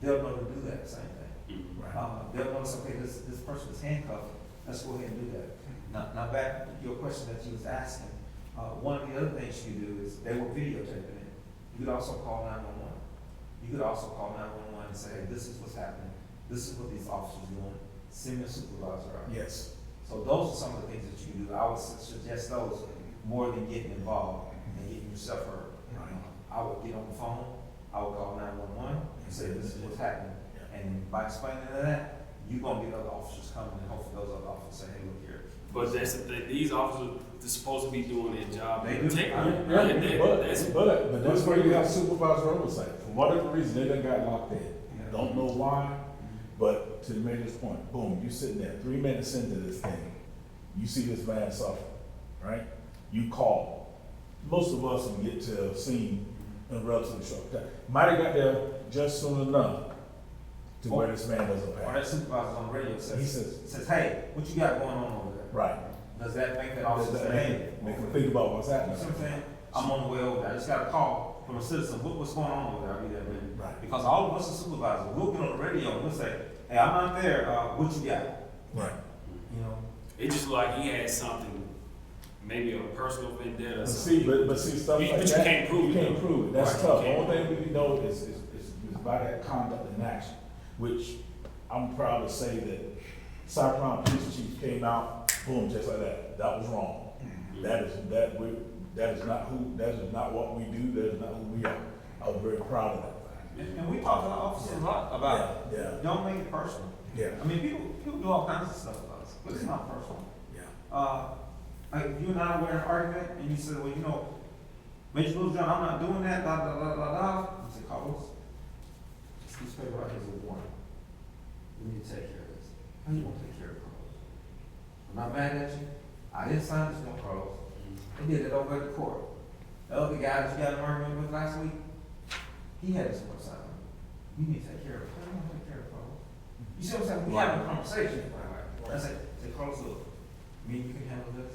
they'll know to do that same thing. Mhm. They'll notice, okay, this person is handcuffed, let's go ahead and do that. Now back to your question that you was asking, one of the other things you do is, they were videotaping it. You could also call 911. You could also call 911 and say, hey, this is what's happening, this is what these officers are doing, send your supervisor out. Yes. So those are some of the things that you can do. I would suggest those more than getting involved and getting yourself hurt. I would get on the phone, I would call 911 and say, this is what's happening. And by explaining that, you're gonna get other officers coming, and hopefully those other officers say, hey, look here. But that's the thing, these officers, they're supposed to be doing their job. They do. Take- But that's where you have supervisor oversight. For whatever reason, they done got locked in. Don't know why, but to the mayor's point, boom, you sitting there, 3 minutes into this thing, you see this man suffering, right? You call. Most of us will get to a scene in a relatively short time. Might have got there just soon enough to where this man doesn't Or that pass. supervisor on the radio He says, says, hey, what you got going on over there? right. Does that make that Does officer that say, hey? make him think about what's You happening? see what I'm saying? I'm on the way over there. I just got a call from a citizen. What's going on over there? I'll be there in a minute. Right. Because all of us are supervisors. We'll get on the radio and we'll say, hey, I'm out there. What you got? Right. You know? It's just like he had something, maybe a personal vendetta or But something. see, stuff like But you that. can't prove it, You can't though. prove it. That's Right, tough. you The can't. only thing we know is about that conduct and action, which I'm proud to say that Spartanburg Police Chief came out, boom, just like that. That was wrong. That is not what we do. That is not who we are. I was very proud of that fact. And we talk to our officers a lot about Yeah, don't make it personal. yeah, I mean, people do all kinds of stuff about us, but it's not personal. yeah. Like you and I were in an argument, and you said, well, you know, Major Littlejohn, I'm not doing that, da da da da da. I said, Carlos, this piece of paper right here is a warning. We need to take care of this. How you gonna take care of it, Carlos? I'm not mad at you. I didn't sign this one, Carlos. They did it over at the court. The other guy that you got an argument with last week, he had this one signed. You need to take care of it. How you gonna take care of it, Carlos? You see what I'm saying? We having a conversation. I say, Carlos, look, me and you can handle this.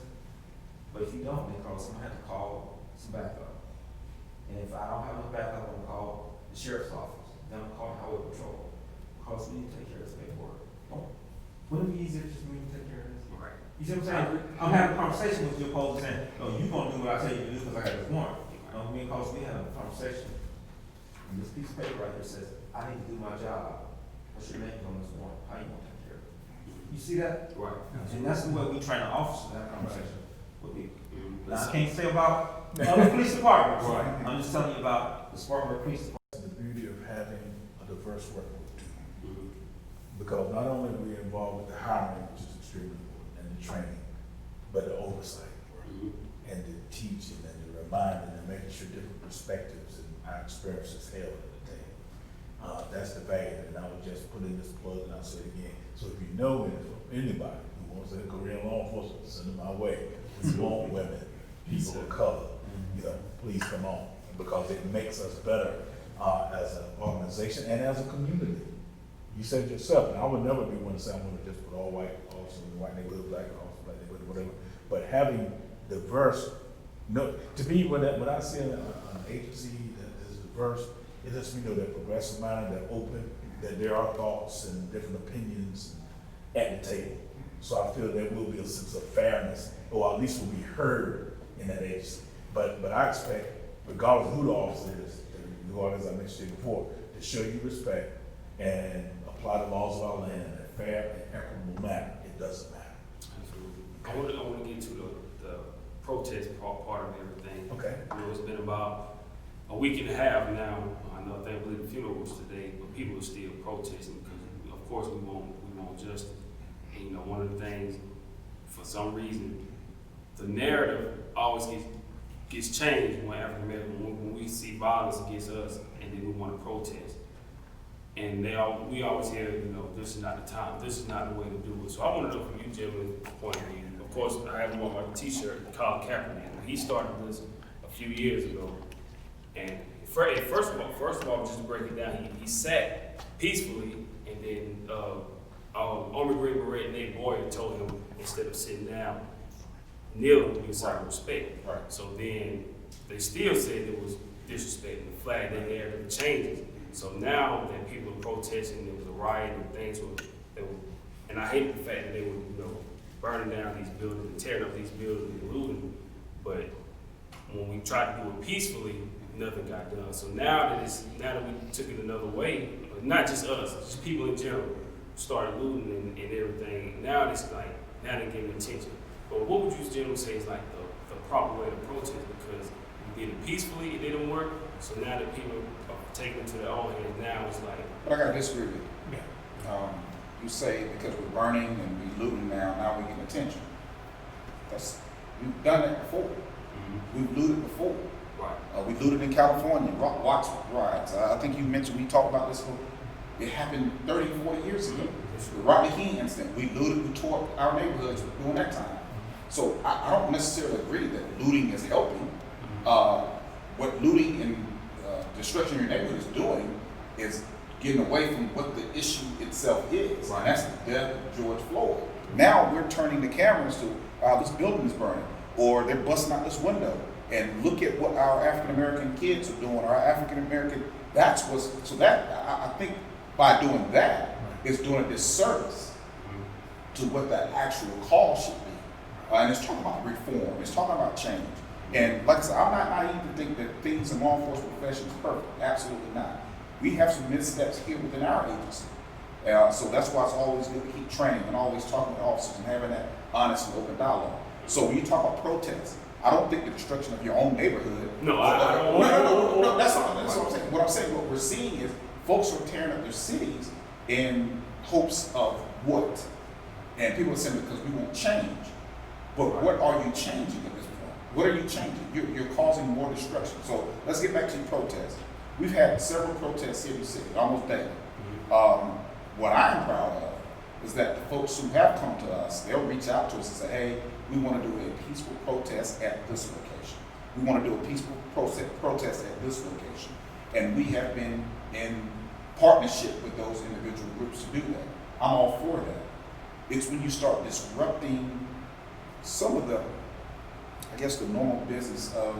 But if you don't, then Carlos, I'm gonna have to call some backup. And if I don't have enough backup, I'm gonna call the sheriff's office. Then I'm calling highway patrol. Carlos, we need to take care of this paperwork. Wouldn't it be easier just for me to take care of this? Right. You see what I'm saying? I'm having a conversation with you opposed to saying, no, you gonna do what I tell you to do because I got this warrant. Me and Carlos, we had a conversation. And this piece of paper right here says, I need to do my job. What's your name on this warrant? How you gonna take care of it? You see that? Right. And that's the way we train our officers to have conversation with people. Mhm. Now, I can't say about other police departments. Right. I'm just telling you about the Spartanburg Police Department. That's the beauty of having a diverse workforce. Mhm. Because not only are we involved with the hiring, which is extremely important, and the training, but the oversight work, Mhm. and the teaching, and the reminding, and making sure different perspectives and our experiences held at the table. That's the value, and I would just put in this plug, and I'll say it again. So if you know anybody who wants a career in law enforcement, send them my way. We want women, people of color, please come on, because it makes us better as an organization and as a community. You said yourself, and I would never be one to say I'm going to just put all white officers in the white neighborhood, black officers, black neighborhood, whatever. But having diverse, to me, when I see an agency that is diverse, it lets me know they're progressive minded, they're open, that there are thoughts and different opinions at the table. So I feel there will be a sense of fairness, or at least will be heard in that agency. But I expect, regardless of who the officer is, as I mentioned before, to show you respect and apply the laws of our land in a fair and equitable manner. It doesn't matter. Absolutely. I want to get to the protest part of everything. Okay. It's been about a week and a half now. I know, I believe the funeral was today, but people are still protesting because, of course, we want justice. And, one of the things, for some reason, the narrative always gets changed when African Americans, when we see violence against us, and then we want to protest. And we always hear, this is not the time, this is not the way to do it. So I want to know from you, gentlemen, point of view. Of course, I have him on my t-shirt, Colin Kaepernick. He started this a few years ago. And first of all, just to break it down, he sat peacefully, and then Army Green Beret Nate Boyer told him, instead of sitting down, kneel and give sign of respect. Right. So then they still said disrespecting the flag. They had the changes. So now that people are protesting, there was a riot and things and I hate the fact that they were, burning down these buildings and tearing up these buildings and looting. But when we tried to do it peacefully, nothing got done. So now that we took it another way, not just us, just people in general started looting and everything. Now they're getting attention. But what would you generally say is like the proper way to protest? Because we did it peacefully, it didn't work. So now that people are taking it to their own hands, now it's like. But I gotta disagree with you. Yeah. You say because we're burning and we looting now we're getting attention. We've done that before. Mm-hmm. We've looted before. Right. We looted in California, Watts riots. I think you mentioned, we talked about this, it happened 30, 40 years ago. The Rodney King incident, we looted, we tore up our neighborhoods during that time. So I don't necessarily agree that looting is helping. What looting and destruction of your neighborhood is doing is getting away from what the issue itself is. Right. And that's the death of George Floyd. Now we're turning the cameras to, this building is burning, or they're busting out this window. And look at what our African American kids are doing, our African American, I think by doing that, is doing a disservice to what the actual cause should be. And it's talking about reform, it's talking about change. And like I said, I'm not naive to think that things in law enforcement profession is perfect, absolutely not. We have some missteps here within our agency. So that's why it's always good to keep training and always talking to officers and having that honest and open dialogue. So when you talk about protests, I don't think the destruction of your own neighborhood. No, I don't. No, that's what I'm saying. What I'm saying, what we're seeing is folks are tearing up their cities in hopes of what? And people are saying because we won't change. But what are you changing at this point? What are you changing? You're causing more destruction. So let's get back to the protests. We've had several protests here in the city, almost daily. What I'm proud of is that the folks who have come to us, they'll reach out to us and say, hey, we want to do a peaceful protest at this location. We want to do a peaceful protest at this location. And we have been in partnership with those individual groups to do that. I'm all for that. It's when you start disrupting some of the normal business of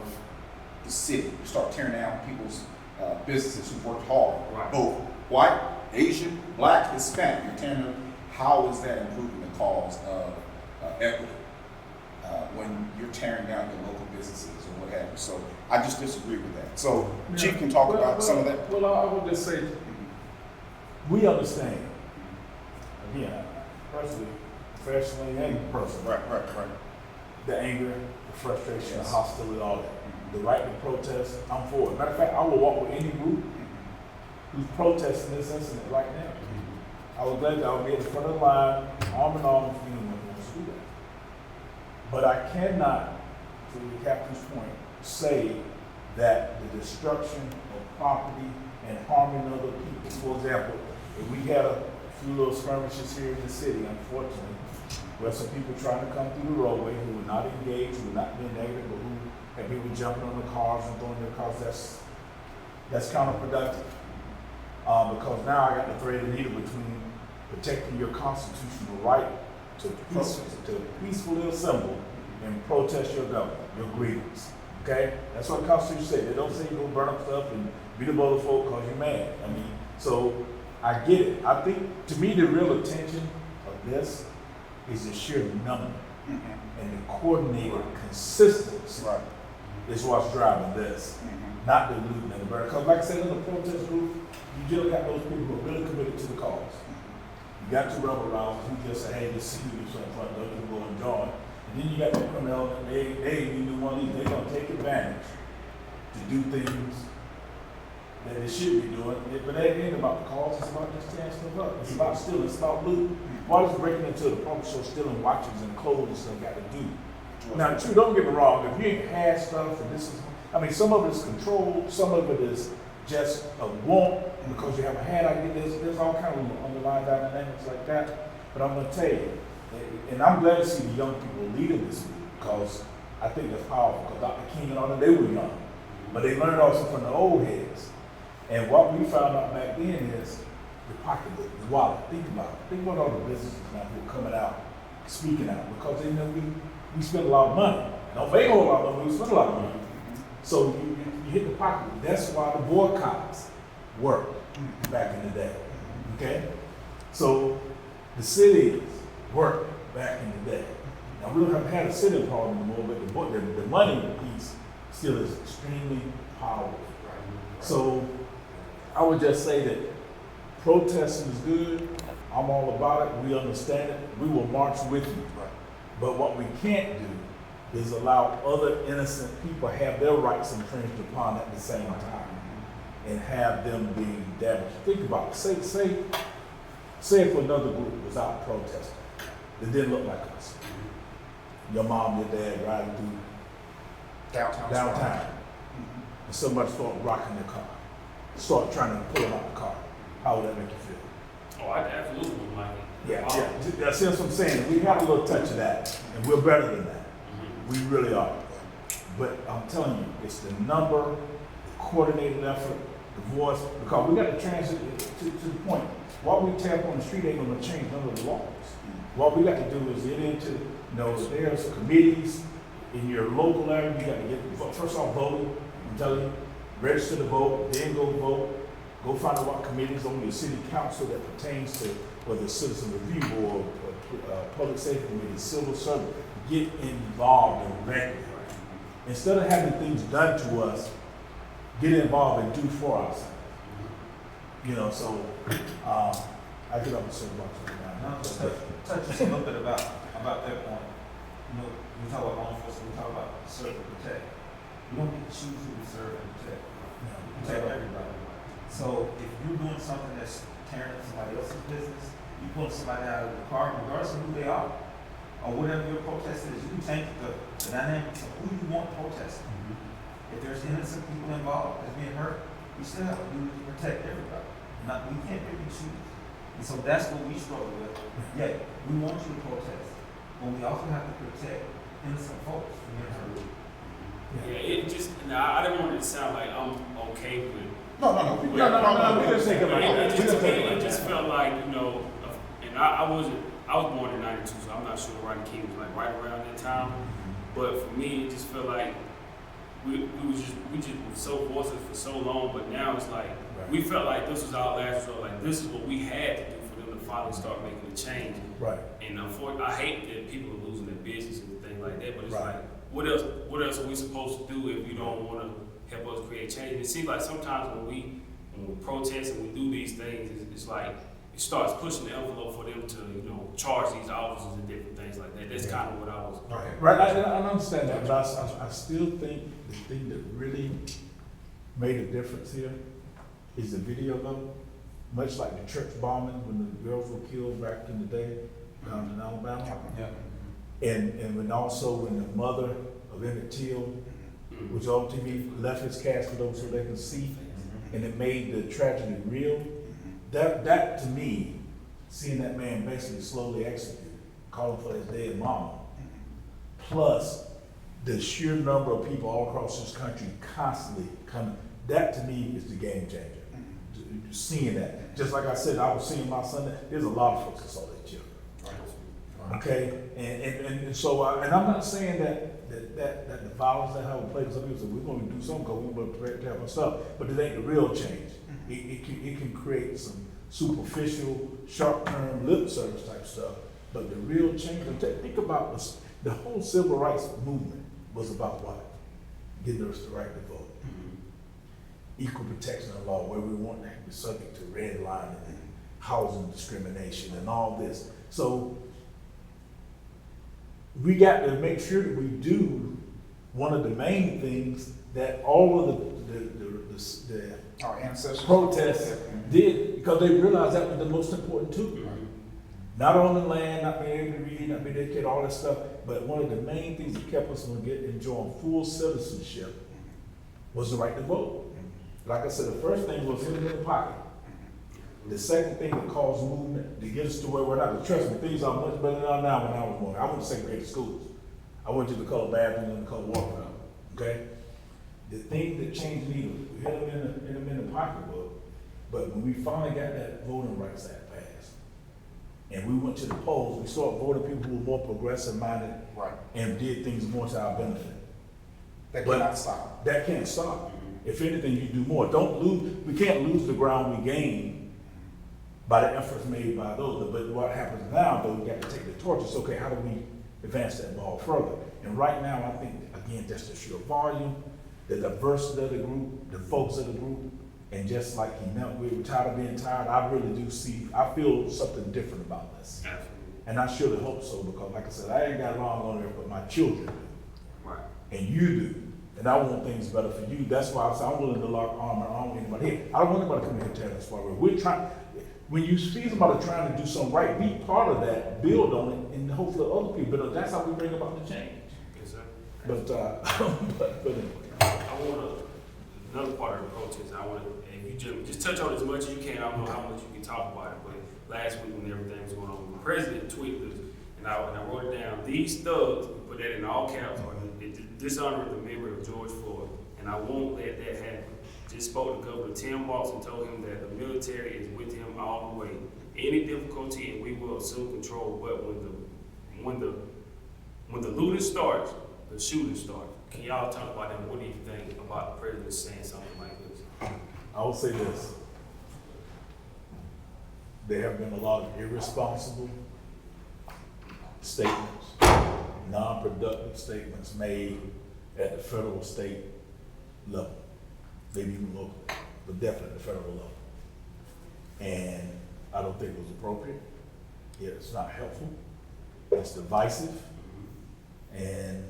the city. You start tearing down people's businesses who worked hard, Right. Both white, Asian, black, Hispanic. You're tearing them. How is that improving the cause of equity? When you're tearing down your local businesses or what have you. So I just disagree with that. So Chief can talk about some of that. Well, I would just say, we understand, again, personally, professionally and personally, Right. the anger, the frustration, Yes. the hostility, all that. The right to protest, I'm for it. Matter of fact, I will walk with any group who's protesting this incident right now. I would glad that I would be at the front of the line, arm in arm with anyone who wants to do that. But I cannot, to the captain's point, say that the destruction of property and harming other people. For example, if we had a few little skirmishes here in the city, unfortunately, where some people trying to come through the roadway who were not engaged, who were not being negative, but who had people jumping on the cars and throwing their cars, that's counterproductive. Because now I got to thread the needle between protecting your constitutional right to peacefully assemble and protest your government, your grievance. Okay? That's what the Constitution says. They don't say you go burn up stuff and beat up other folk because you're mad. I mean, so I get it. I think, to me, the real attention of this is the sheer number and the coordinated consistency is what's driving this, not the looting and the burning. Because like I said, in the protest group, you just got those people who are really committed to the cause. You got your rubber rounds who just say, hey, this city is so front, those who go and join. And then you got the criminal, they ain't do one of these. They're going to take advantage to do things that they should be doing. But that ain't about the cause, it's about just tearing stuff up. It's about stealing, it's about looting. Why is breaking into the pump store, stealing watches and clothes and stuff got to do? Now, true, don't get me wrong, if you ain't had stuff, and this is, I mean, some of it is controlled, some of it is just a want, because you haven't had, I get this, there's all kind of underlying dynamics like that. But I'm going to tell you, and I'm glad to see the young people leading this group, because I think that's powerful, because Dr. King and all them, they were young. But they learned also from the old heads. And what we found out back then is the pocketbook, the wallet. Think about it. Think about all the businesses now who are coming out, speaking out, because they know we spend a lot of money. Don't make a whole lot of money, we spend a lot of money. So you hit the pocket. That's why the boycotts worked back in the day. Okay? So the cities worked back in the day. Now we don't have had a city problem anymore, but the money piece still is extremely powerful. So I would just say that protesting is good. I'm all about it. We understand it. We will march with you. But what we can't do is allow other innocent people have their rights infringed upon at the same time and have them being damaged. Think about it. Say if another group was out protesting that didn't look like us. Your mom, your dad riding through downtown. And somebody start rocking their car. Start trying to pull them out the car. How would that make you feel? Oh, I absolutely would like it. Yeah. See what I'm saying? We have a little touch of that, and we're better than that. We really are. But I'm telling you, it's the number, the coordinated effort, the voice, because we got to transit to the point. What we tap on the street ain't going to change none of the laws. What we got to do is get into, there's committees in your local area. You got to get, first off, voting. I'm telling you, register to vote, then go vote. Go find out what committees on your city council that pertains to whether it's citizen review board, public safety committee, civil service. Get involved directly. Instead of having things done to us, get involved and do for ourselves. So I get up and say about it now. Now, just touch just a little bit about that point. We talk about law enforcement, we talk about serve and protect. We don't get to choose who we serve and protect. We protect everybody. So if you're doing something that's tearing up somebody else's business, you pull somebody out of the car, regardless of who they are, or whatever your protest is, you can change the dynamics of who you want protesting. If there's innocent people involved that's being hurt, we still have to do to protect everybody. We can't pick and choose. And so that's what we struggle with. Yeah, we want you to protest, but we also have to protect innocent folks from being hurt. I didn't want it to sound like I'm okay with. No. We just take It just felt like, and I was born in '92, so I'm not sure Rodney King was like right around that time. But for me, it just felt like we just were so voiceless for so long. But now it's like we felt like this was our last resort. Like this is what we had to do for them to finally start making a change. Right. And unfortunately, I hate that people are losing their business and things like that. But it's like, what else are we supposed to do if you don't want to help us create change? And it seems like sometimes when we protest and we do these things, it's like it starts pushing the envelope for them to, charge these officers and different things like that. That's kind of what I was. Right. I understand that, but I still think the thing that really made a difference here is the video though. Much like the church bombing when the girls were killed back in the day down in Alabama. Yeah. And when the mother of Emmett Till, which on TV, left his casket over so they can see, and it made the tragedy real. That to me, seeing that man basically slowly executed, calling for his dead mama, plus the sheer number of people all across this country constantly coming, that to me is the game changer. Seeing that, just like I said, I was seeing my son. There's a lot of folks that saw that children. Okay, and so I'm not saying that the violence that have played. Some people say we're going to do something because we're going to protect our stuff, but it ain't the real change. It can create some superficial, short-term lip service type stuff, but the real change. Think about this, the whole civil rights movement was about what? Getting us the right to vote, equal protection of law, where we want to be subject to redlining and housing discrimination and all this. So we got to make sure that we do one of the main things that all of Our ancestors protests did, because they realized that was the most important too. Not on the land, not being able to read, not being able to get all that stuff, but one of the main things that kept us from enjoying full citizenship was the right to vote. Like I said, the first thing was in the pocket. The second thing that caused movement to get us to where we're not. Trust me, things are much better than now when I was born. I went to segregated schools. I went to the color bathroom and the color walking out. Okay? The thing that changed me, we had them in the pocketbook, but when we finally got that Voting Rights Act passed, and we went to the polls, we started voting people who were more progressive minded and did things more to our benefit. That But cannot stop. that can't stop. If anything, you do more. Don't lose, we can't lose the ground we gained by the efforts made by those. But what happens now, though, we got to take the torches. Okay, how do we advance that ball further? And right now, I think, again, that's the sheer volume, the diversity of the group, the folks of the group, and just like we're tired of being tired, I really do see, I feel something different about this. Absolutely. And I surely hope so, because like I said, I ain't got long on there, but my children do. Right. And you do. And I want things better for you. That's why I say I'm willing to lock arm in arm with anybody. Hey, I don't want anybody to come here and tear us forward. We're trying, when you see somebody trying to do something right, be part of that, build on it, and hopefully other people, but that's how we bring about the change. Yes, sir. But, but anyway. I want another part of the protest. I want to, if you just touch on it as much as you can. I don't know how much you can talk about it, but last week when everything was going on, the president tweeted this, and I wrote it down. These thugs, put that in all caps, dishonoring the memory of George Floyd, and I won't let that happen. Just spoke to Governor Tim Walz and told him that the military is with him all the way. Any difficulty, and we will assume control. But when the looting starts, the shooting starts. Can y'all talk about that? What do you think about the president saying something like this? I will say this. There have been a lot of irresponsible statements, non-productive statements made at the federal, state level, maybe even local, but definitely at the federal level. And I don't think it was appropriate. It's not helpful. It's divisive. And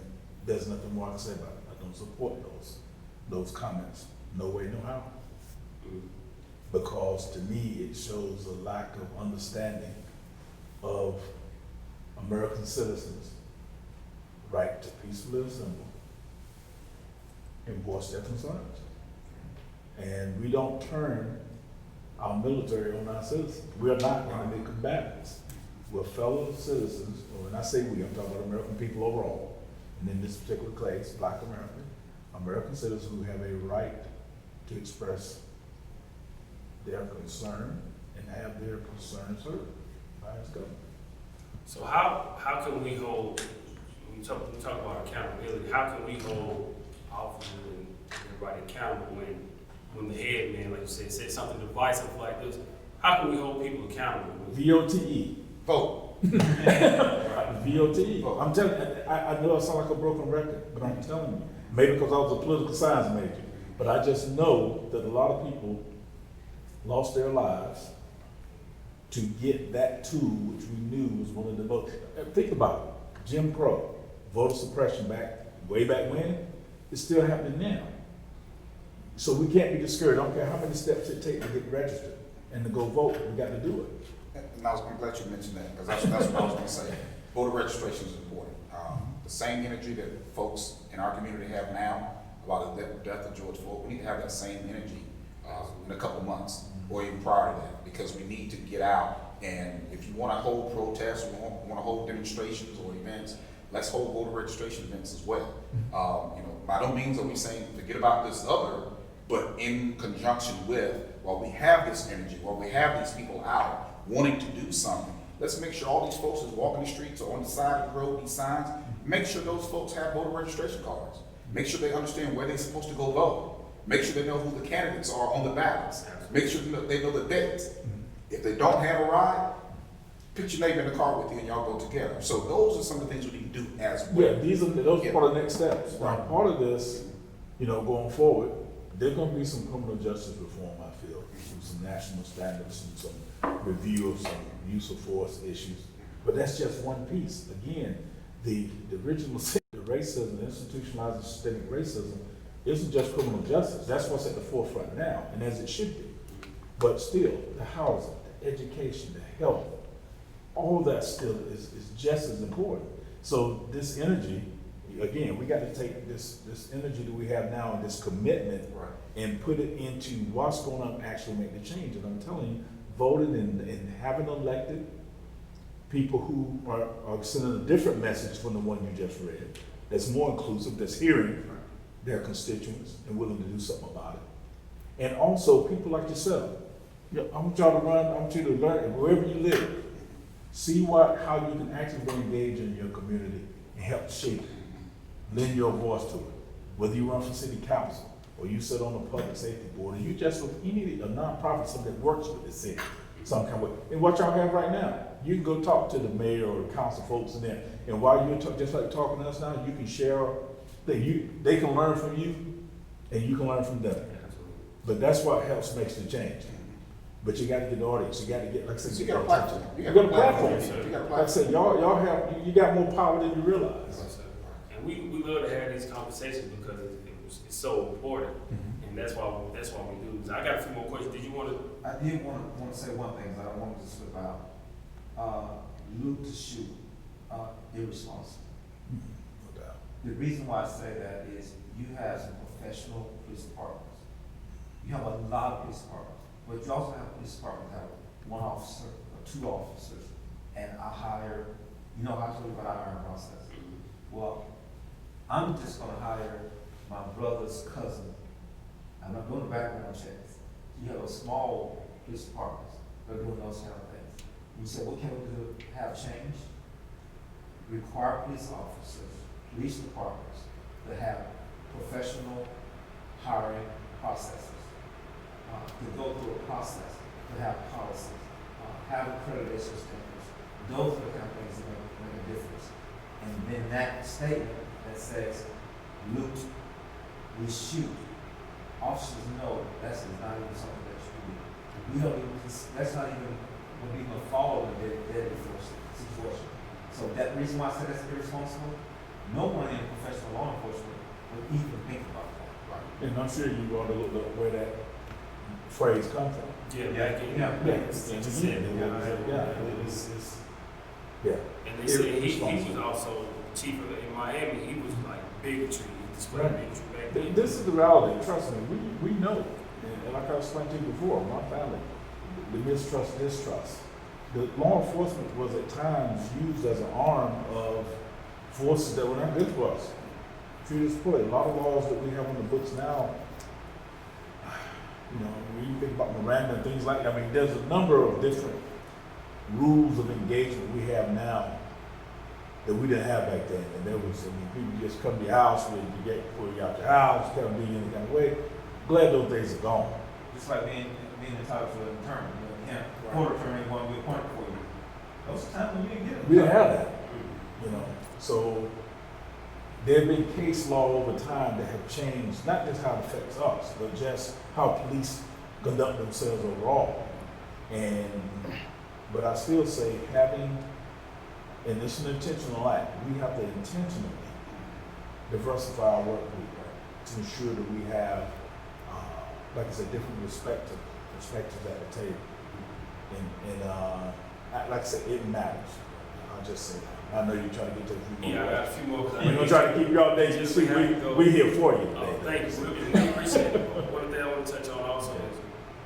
there's nothing more I can say about it. I don't support those comments. No way, no how. Because to me, it shows a lack of understanding of American citizens' right to peacefully assemble and voice their concerns. And we don't turn our military on our citizens. We are not enemy combatants. We're fellow citizens, or when I say we, I'm talking about American people overall, and in this particular case, Black American citizens who have a right to express their concern and have their concerns heard by its government. So how can we hold, we talk about accountability, how can we hold officers and everybody accountable when the head man, like you said something divisive like this? How can we hold people accountable? VOTE. Vote. Right. VOTE. I'm telling you, I know I sound like a broken record, but I'm telling you, maybe because I was a political science major, but I just know that a lot of people lost their lives to get that tool which we knew was willing to vote. Think about it. Jim Crow, voter suppression way back when, it's still happening now. So we can't be discouraged. I don't care how many steps it takes to get registered and to go vote. We got to do it. And I'm glad you mentioned that, because that's what I was going to say. Voter registration is important. The same energy that folks in our community have now about the death of George Floyd, we need to have that same energy in a couple months or even prior to that, because we need to get out. And if you want to hold protests, or want to hold demonstrations or events, let's hold voter registration events as well. By no means are we saying forget about this other, but in conjunction with, while we have this energy, while we have these people out wanting to do something, let's make sure all these folks that walk in the streets or on the side of the road, these signs, make sure those folks have voter registration cards. Make sure they understand where they're supposed to go vote. Make sure they know who the candidates are on the ballots. Make sure they know the dates. If they don't have a ride, put your neighbor in the car with you and y'all go together. So those are some of the things we need to do as well. Yeah, those are part of the next steps. Right. Now, part of this, going forward, there's going to be some criminal justice reform, I feel, some national standards and some review of some use of force issues. But that's just one piece. Again, the original racism, institutionalized systemic racism, isn't just criminal justice. That's what's at the forefront now, and as it should be. But still, the housing, the education, the health, all of that still is just as important. So this energy, again, we got to take this energy that we have now and this commitment and put it into what's going to actually make the change. And I'm telling you, voting and having elected people who are sending a different message from the one you just read, that's more inclusive, that's hearing their constituents and willing to do something about it. And also people like yourself. I want y'all to run, I want you to learn wherever you live. See how you can actively engage in your community and help shape it. Lend your voice to it. whether you run for city council, or you sit on the public safety board, or you just, you need a nonprofit, something that works with the city, some kind of way. And what y'all have right now, you can go talk to the mayor or the council folks in there, and while you're just like talking to us now, you can share, they can learn from you, and you can learn from them. But that's what helps makes the change. But you gotta get the audience, you gotta get, like I said, You got a platform. You got a platform. You got a Like I platform. said, y'all have, you got more power than you realize. And we love to have these conversations because it's so important, and that's why we do this. I got a few more questions. Did you want to? I did want to say one thing, that I wanted to slip out. Loot to shoot, irresponsible. No doubt. The reason why I say that is you have some professional police departments. You have a lot of police departments, but you also have police departments that have one officer or two officers, and I hire, you know, I told you about our hiring process. Well, I'm just gonna hire my brother's cousin. I'm not doing the background checks. You have a small police departments that are doing those kind of things. You say, what can we do to have change? Require police officers, police departments that have professional hiring processes, to go through a process, to have policies, have accreditation standards. Those are the kind of things that make a difference. And then that statement that says, loot, we shoot, officers know that's not even something that you do. We don't even, that's not even, would even follow the deadly force situation. So that reason why I said that's irresponsible, no one in professional law enforcement would even think about that. And I'm sure you ought to look up where that phrase comes from. Back in Yeah, it's and they said he was also chief of in Miami. He was like bigotry, displaying Right. bigotry back then. This is the reality, trust me, we know, and like I explained to you before, my family, the mistrust, distrust. The law enforcement was at times used as an arm of forces that were not good for us. Treat us poorly. A lot of laws that we have on the books now, you know, when you think about Miranda and things like that, I mean, there's a number of different rules of engagement we have now that we didn't have back then. And there was, I mean, people just come to your house, when you get pull you out your house, come to you any kind of way. Glad those days are gone. Just like being entitled to an attorney, you know, court attorney want to be appointed for you. Those times when you didn't get it. We didn't have that, you know. So there have been case law over time that have changed, not just how it affects us, but just how police conduct themselves overall. But I still say having, and it's an intentional act, we have to intentionally diversify our work group to ensure that we have, like I said, different perspectives at the table. Like I said, it matters. I'll just say that. I know you're trying to get to a few more. Yeah, I got a few more. We're gonna try to keep you all day. Just see, we here for you today. Thank you. We appreciate it. One thing I want to touch on also is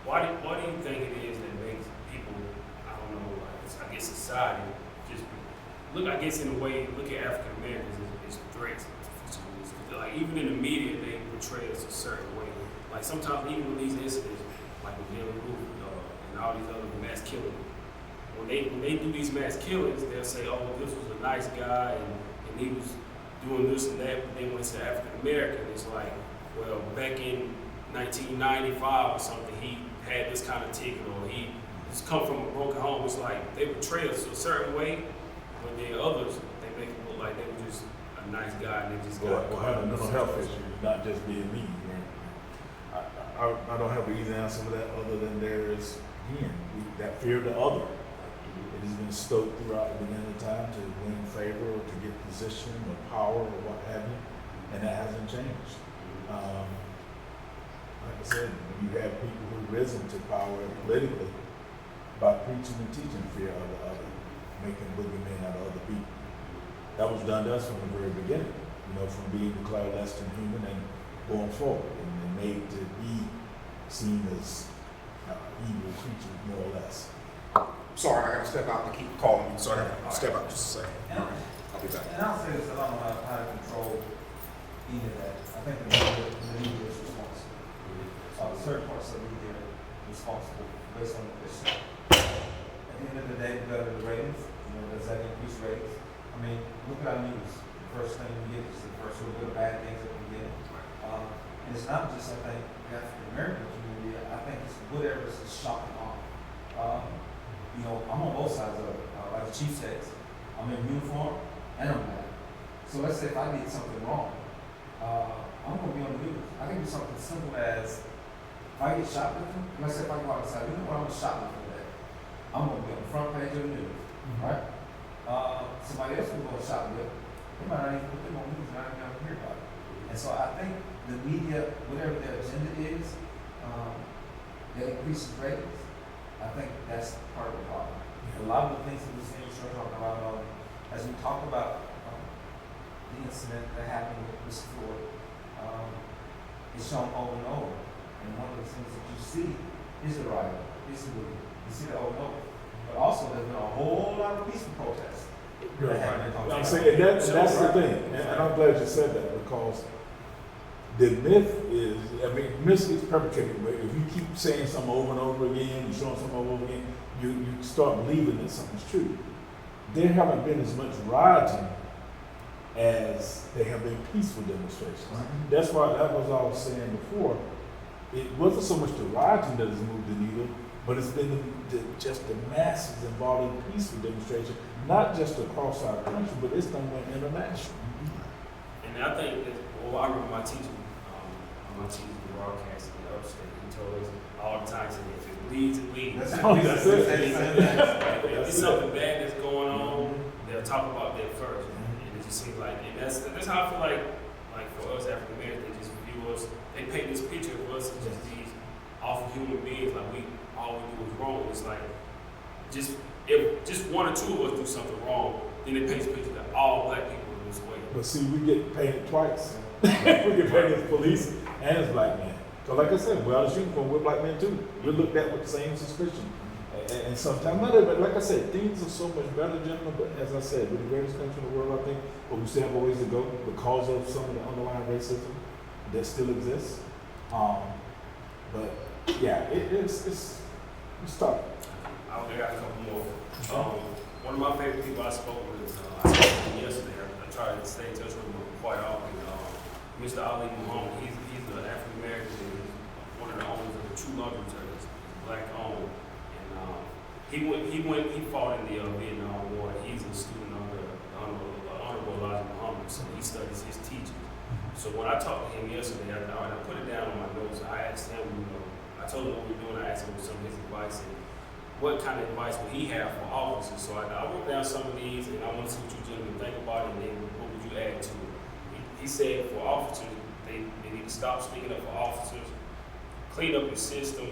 why do you think it is that makes people, I don't know, I guess society just look, I guess in a way, look at African Americans as threats. Like even in the media, they portray us a certain way. Like sometimes even with these incidents, like with Dylan Roof and all these other mass killings, when they do these mass killings, they'll say, oh, this was a nice guy and he was doing this and that. But then when it's an African American, it's like, well, back in 1995 or something, he had this kind of ticket, or he just come from a broken home. It's like they portray us a certain way, but then others, they make it look like they were just a nice guy and they just got Or having mental health issues, not just being mean. Right? I don't have an easy answer for that other than there is, again, that fear of the other. It has been stoked throughout the beginning of time to win favor or to get position or power or what have you, and that hasn't changed. Like I said, you have people who've risen to power politically by preaching and teaching fear of the other, making boogeymen out of other people. That was done to us from the very beginning, you know, from being declared less than human and going forward, and made to be seen as evil creatures, more or less. Sorry, I gotta step out to keep calling you, so I gotta step out just a second. I'll be back. And I'll say this, I don't know how to control any of that. I think the media is responsible. Certain parts of the media are responsible based on the issue. At the end of the day, we got the ratings. You know, does that increase ratings? I mean, look at our news. The first thing we get is the first little bit of bad things that we get. And it's not just, I think, African American community, I think it's whatever is shocking on. You know, I'm on both sides of it. Like the chief says, I'm in uniform and I'm black. So let's say if I did something wrong, I'm gonna be on the news. I can do something simple as, if I get shoplifting, let's say if I go outside, you know what, I'm a shoplifter today. I'm gonna be on the front page of the news, right? Somebody else will go and shoplift, they might not even put them on the news, not even hear about it. And so I think the media, whatever their agenda is, that increases ratings, I think that's part of the problem. A lot of the things that we see, you're talking about, as we talk about the incident that happened with Mr. Floyd, it's shown over and over. And one of the things that you see is the riot, is the movement. You see it over and over. But also, there's been a whole lot of peaceful protests. I'm saying that's the thing, and I'm glad you said that, because the myth is, I mean, myth is perpetrated, but if you keep saying something over and over again, and showing something over and over again, you start believing that something's true. There haven't been as much rioting as there have been peaceful demonstrations. Mm-hmm. That's why, that was what I was saying before, it wasn't so much the rioting that has moved the needle, but it's been just the masses involved in peaceful demonstration, not just across our country, but it's done went international. And I think that, well, I remember my teacher broadcasting in upstate, he told us all the time, he said, if it bleeds, it bleeds. That's it. If there's something bad that's going on, they'll talk about that first. And it just seems like, and that's how I feel like for us African Americans, they just view us, they paint this picture of us as just these awful human beings, like all we do is wrong. It's like, if just one or two of us do something wrong, then it paints a picture that all black people are this way. But see, we get painted twice. We get painted as police and as black men. So like I said, we're out of uniform, we're black men too. We're looked at with the same suspicion. And sometimes, but like I said, things are so much better, gentlemen, but as I said, we're the greatest country in the world, I think, but we still have a ways to go because of some of the underlying racism that still exists. But yeah, it's tough. I got a couple more. One of my favorite people I spoke with, I spoke with him yesterday. I try to stay in touch with him quite often. Mr. Ali Muhammad, he's an African American, and he's one of the owners of the True Laundry Service, black owned. And he fought in the Vietnam War. He's a student of the Honorable Elijah Muhammad, so he studies his teachings. So when I talked to him yesterday, I put it down on my notes. I asked him, I told him what we're doing. I asked him some of his advice and what kind of advice would he have for officers. So I wrote down some of these, and I want to see what you gentlemen think about it, and then what would you add to it. He said for officers, they need to stop speaking up for officers, clean up your system,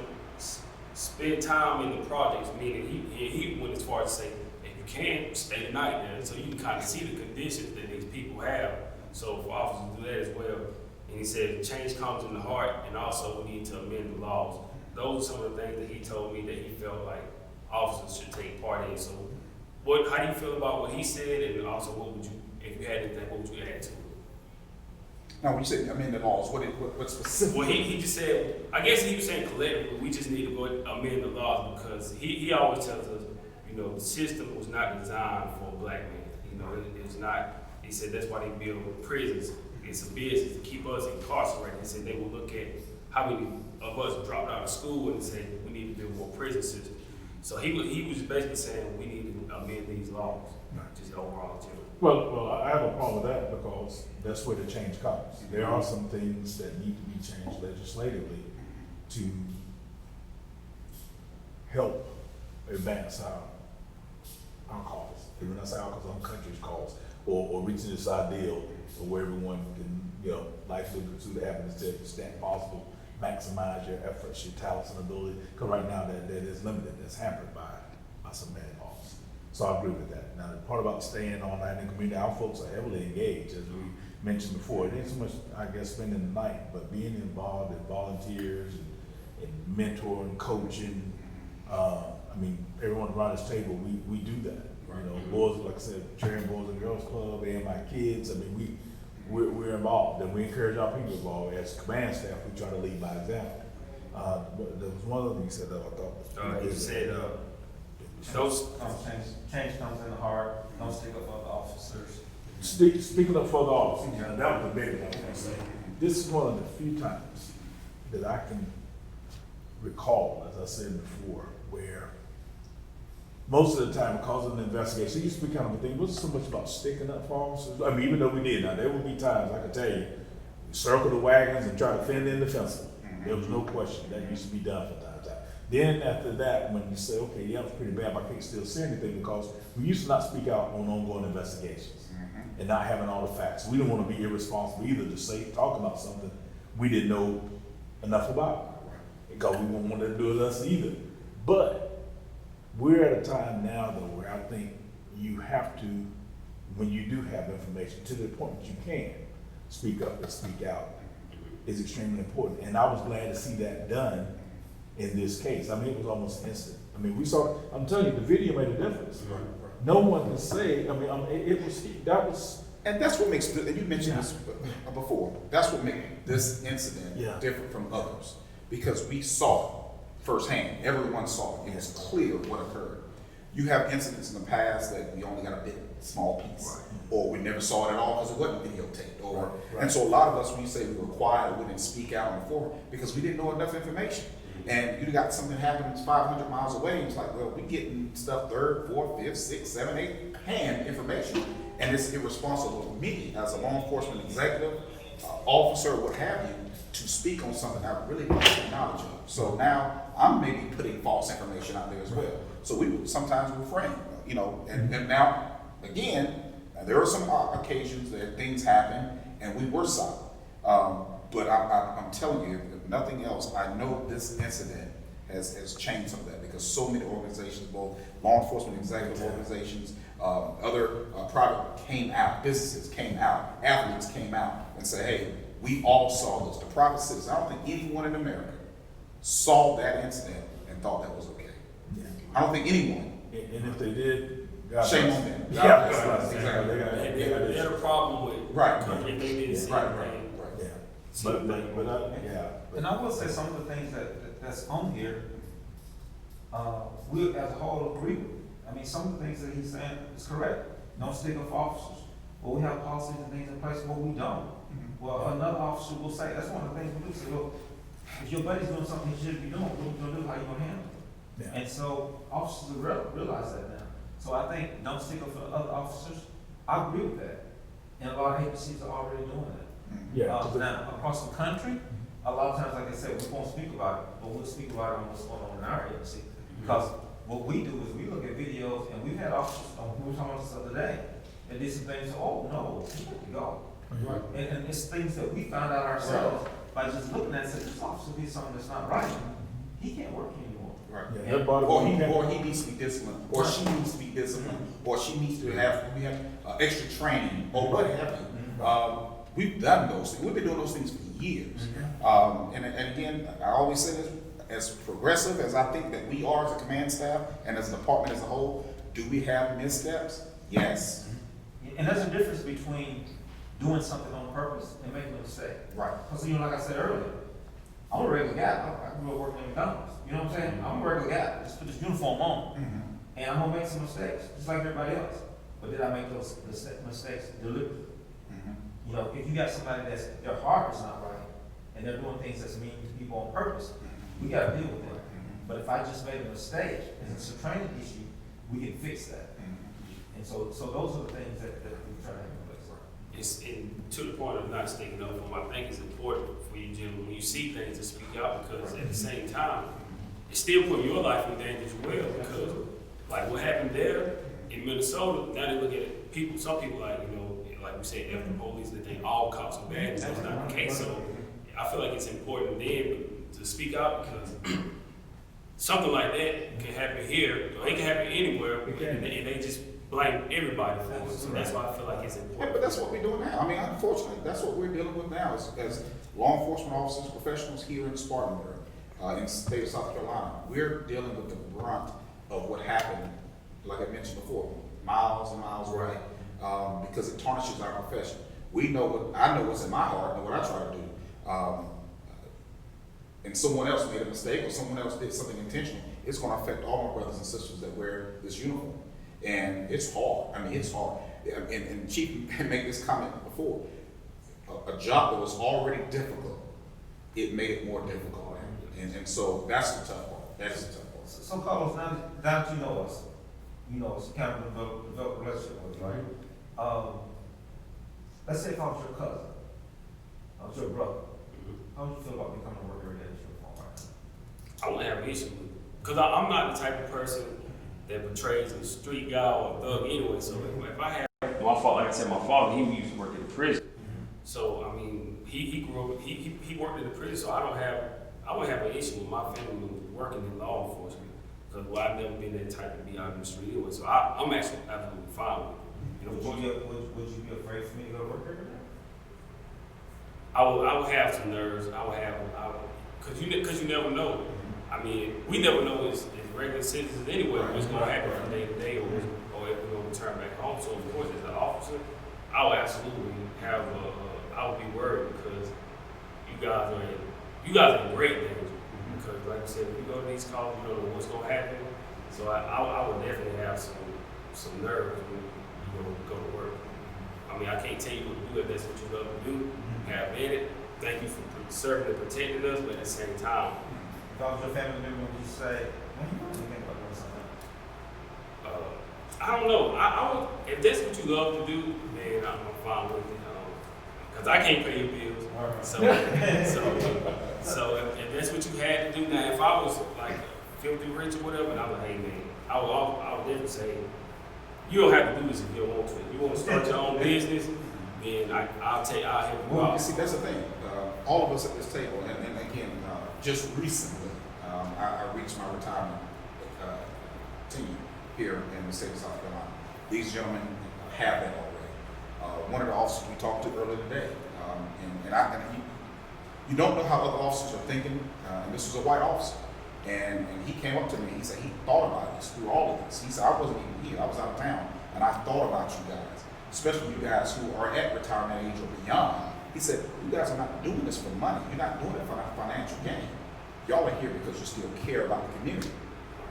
spend time in the projects, meaning he went as far as to say, if you can, stay the night there, so you can kind of see the conditions that these people have. So for officers to do that as well. And he said, change comes in the heart, and also we need to amend the laws. Those are some of the things that he told me that he felt like officers should take part in. So how do you feel about what he said, and also what would you, if you had anything, what would you add to it? Now, when you say amend the laws, what specific? Well, he just said, I guess he was saying collectively, we just need to go amend the laws, because he always tells us, the system was not designed for a black man. It's not, he said that's why they build prisons. It's a business to keep us incarcerated. He said they will look at how many of us dropped out of school and say we need to build more prison systems. So he was basically saying we need to amend these laws, just overall. Well, I have a problem with that because that's where the change comes. There are some things that need to be changed legislatively to help advance our cause. Even that's our cause, our country's cause, or reaching this ideal where everyone can, life will pursue the happiness to the extent possible, maximize your efforts, your talents and ability. Because right now that is limited, that's hampered by some bad laws. So I agree with that. Now the part about staying all night in the community, our folks are heavily engaged, as we mentioned before. It ain't so much, I guess, spending the night, but being involved in volunteers and mentoring, coaching. Everyone around this table, we do that. Boys, like I said, chairing Boys and Girls Club, and my kids. We're involved, and we encourage our people involved. As command staff, we try to lead by example. But there was one other thing you said that I thought. You said change comes in the heart. Don't stick up for the officers. Speaking of for the officers, that was the big one I was going to say. this is one of the few times that I can recall, as I said before, where most of the time, because of the investigation, it used to be kind of a thing, it wasn't so much about sticking up for officers. I mean, even though we did, now there would be times, I can tell you, we circle the wagons and try to fend in defensively. There was no question, that used to be done from time to time. Then after that, when you say, okay, yeah, it was pretty bad, but I can't still say anything, because we used to not speak out on ongoing investigations and not having all the facts. We didn't want to be irresponsible either to say, talk about something we didn't know enough about, because we won't want to do it us either. But we're at a time now though where I think you have to, when you do have information, to the point that you can speak up and speak out, is extremely important. And I was glad to see that done in this case. I mean, it was almost instant. I mean, we saw, I'm telling you, the video made a difference. No one can say, I mean, that was. And that's what makes, and you mentioned this before, that's what makes this incident different from others. Because we saw it firsthand, everyone saw it, it was clear what occurred. You have incidents in the past that we only got a bit, small piece, or we never saw it at all because it wasn't videotaped. Or, and so a lot of us, when you say we were quiet, we didn't speak out on the forum because we didn't know enough information. And you got something happens 500 miles away, and it's like, well, we're getting stuff third, fourth, fifth, sixth, seventh, eighth hand information. And it's irresponsible of me as a law enforcement executive, officer, what have you, to speak on something I really don't have knowledge of. So now I'm maybe putting false information out there as well. So we would sometimes refrain, you know, and now, again, there are some occasions that things happen and we were silent. But I'm telling you, if nothing else, I know this incident has changed some of that because so many organizations, both law enforcement executive organizations, other private came out, businesses came out, athletes came out and said, hey, we all saw this. The private citizens, I don't think anyone in America saw that incident and thought that was okay. Yeah. I don't think anyone. And if they did, shame on them. Yeah, Exactly. They had a problem with if they didn't see anything. Yeah. And I will say some of the things that's on here, we as a whole agree with. I mean, some of the things that he's saying is correct. No stick up for officers. Well, we have policies and things in place, well, we don't. Well, another officer will say, that's one of the things we do, say, well, if your buddy's doing something he shouldn't be doing, what are you gonna do, how you gonna handle it? Yeah. And so officers realize that now. So I think don't stick up for other officers. I agree with that. And a lot of agencies are already doing that. Yeah. Now, across the country, a lot of times, like I said, we won't speak about it, but we'll speak about it on what's going on in our agency. Because what we do is we look at videos, and we've had officers, we were talking about this the other day, that did some things, oh, no, he had to go. Right. And it's things that we found out ourselves by just looking at it and saying, this officer did something that's not right. He can't work anymore. Right. Yeah, that body Or he needs to be disciplined, or she needs to be disciplined, or she needs to have extra training, or what have you. We've done those things. We've been doing those things for years. And again, I always say this, as progressive as I think that we are as a command staff and as a department as a whole, do we have missteps? Yes. And there's a difference between doing something on purpose and making a mistake. Right. Because, like I said earlier, I'm a regular guy. I grew up working in McDonald's. You know what I'm saying? I'm a regular guy. Just put this uniform on. And I'm going to make some mistakes, just like everybody else. But did I make those mistakes deliberately? You know, if you got somebody that's, their heart is not right, and they're doing things that's mean to people on purpose, we got to deal with that. But if I just made a mistake, and it's a training issue, we can fix that. And so those are the things that we try to have in place. It's to the point of not sticking up for them. I think it's important for you, Jim, when you see things to speak out, because at the same time, it's still putting your life in danger as well. Because like what happened there in Minnesota, now they look at it, people. Some people like like we say, F the police, they think all cops are bad. That's not the case. So I feel like it's important then to speak out, because something like that can happen here, or it can happen anywhere, and they just blame everybody for it. So that's why I feel like it's important. Yeah, but that's what we're doing now. I mean, unfortunately, that's what we're dealing with now as law enforcement officers, professionals here in Spartanburg, in the state of South Carolina. We're dealing with the brunt of what happened, like I mentioned before, miles and miles away, because it tarnishes our profession. We know I know what's in my heart and what I try to do. And someone else made a mistake or someone else did something intentional, it's going to affect all my brothers and sisters that wear this uniform. And it's hard. I mean, it's hard. And Chief made this comment before. a job that was already difficult, it made it more difficult. And so that's the tough part. That is the tough part. So Carlos, now that you know us, kind of develop a relationship with us, right? Let's say if I was your cousin, I was your brother, how would you feel about becoming a worker at your phone right now? I wouldn't have an issue with it. Because I'm not the type of person that portrays a street guy or a thug anyway. So if I had my father, like I said, my father, he used to work in the prison. So I mean, he grew up, he worked in the prison. So I wouldn't have an issue with my family working in law enforcement. Because I've never been that type to be out in the street anyway. So I'm actually absolutely fine with it. You know, Would you be afraid for me to go to work every day? I would have some nerves. Cause you never know. I mean, we never know as regular citizens anyway what's gonna happen from day to day, or if we're gonna return back home. So of course, as an officer, I would absolutely I would be worried because you guys are in great danger. Because like I said, if you go to these calls, you don't know what's gonna happen. So I would definitely have some nerves when you go to work. I mean, I can't tell you what to do if that's what you love to do. Have at it. Thank you for serving and protecting us, but at the same time, If I was your family member, would you say, man, you really think about doing something? I don't know. I would, if that's what you love to do, then I'm fine with it. Cause I can't pay your bills. So if that's what you had to do, now if I was like filthy rich or whatever, and I was like, hey man, I would definitely say, you don't have to do this if you don't want to. If you want to start your own business, then I'll help you Well, out. you see, that's the thing. All of us at this table, and again, just recently, I reached my retirement team here in the state of South Carolina. These gentlemen have that already. One of the officers we talked to earlier today, you don't know how other officers are thinking, and this was a white officer. And he came up to me, he said he thought about this through all of this. He said, I wasn't even here, I was out of town, and I thought about you guys, especially you guys who are at retirement age or beyond. He said, you guys are not doing this for money, you're not doing it for financial gain. Y'all are here because you still care about the community.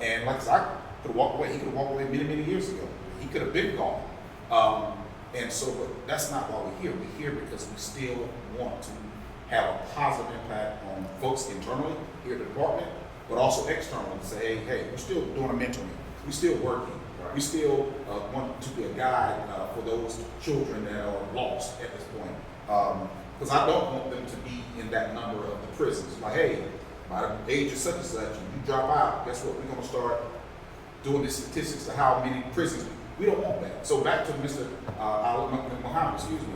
And like I said, I could have walked away, he could have walked away many, many years ago. He could have been gone. And so, but that's not why we're here. We're here because we still want to have a positive impact on folks internally here at the department, but also externally to say, hey, we're still doing a mentoring. We're still working. We still want to be a guide for those children that are lost at this point. Because I don't want them to be in that number of the prisons. Like, hey, by the age of such and such, and you drop out, guess what? We're going to start doing the statistics of how many prisons. We don't want that. So back to Mr. Muhammad, excuse me.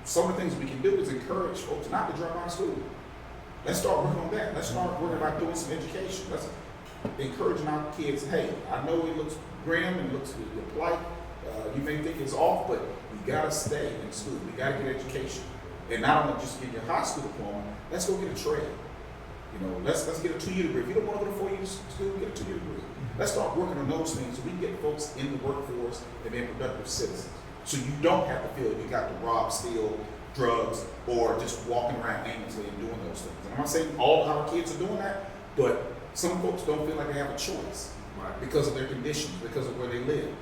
Some of the things we can do is encourage folks not to drop out of school. Let's start working on that. Let's start working about doing some education. Let's encouraging our kids, hey, I know it looks grim and it looks polite. You may think it's off, but we gotta stay in school. We gotta get education. And not only just get your high school diploma, let's go get a trade. You know, let's get a 2-year degree. If you don't want to go to 4 years school, get a 2-year degree. Let's start working on those things so we can get folks in the workforce and being productive citizens. So you don't have to feel you got to rob, steal, drugs, or just walking around aimlessly and doing those things. And I'm not saying all our kids are doing that, but some folks don't feel like they have a choice because of their conditions, because of where they live.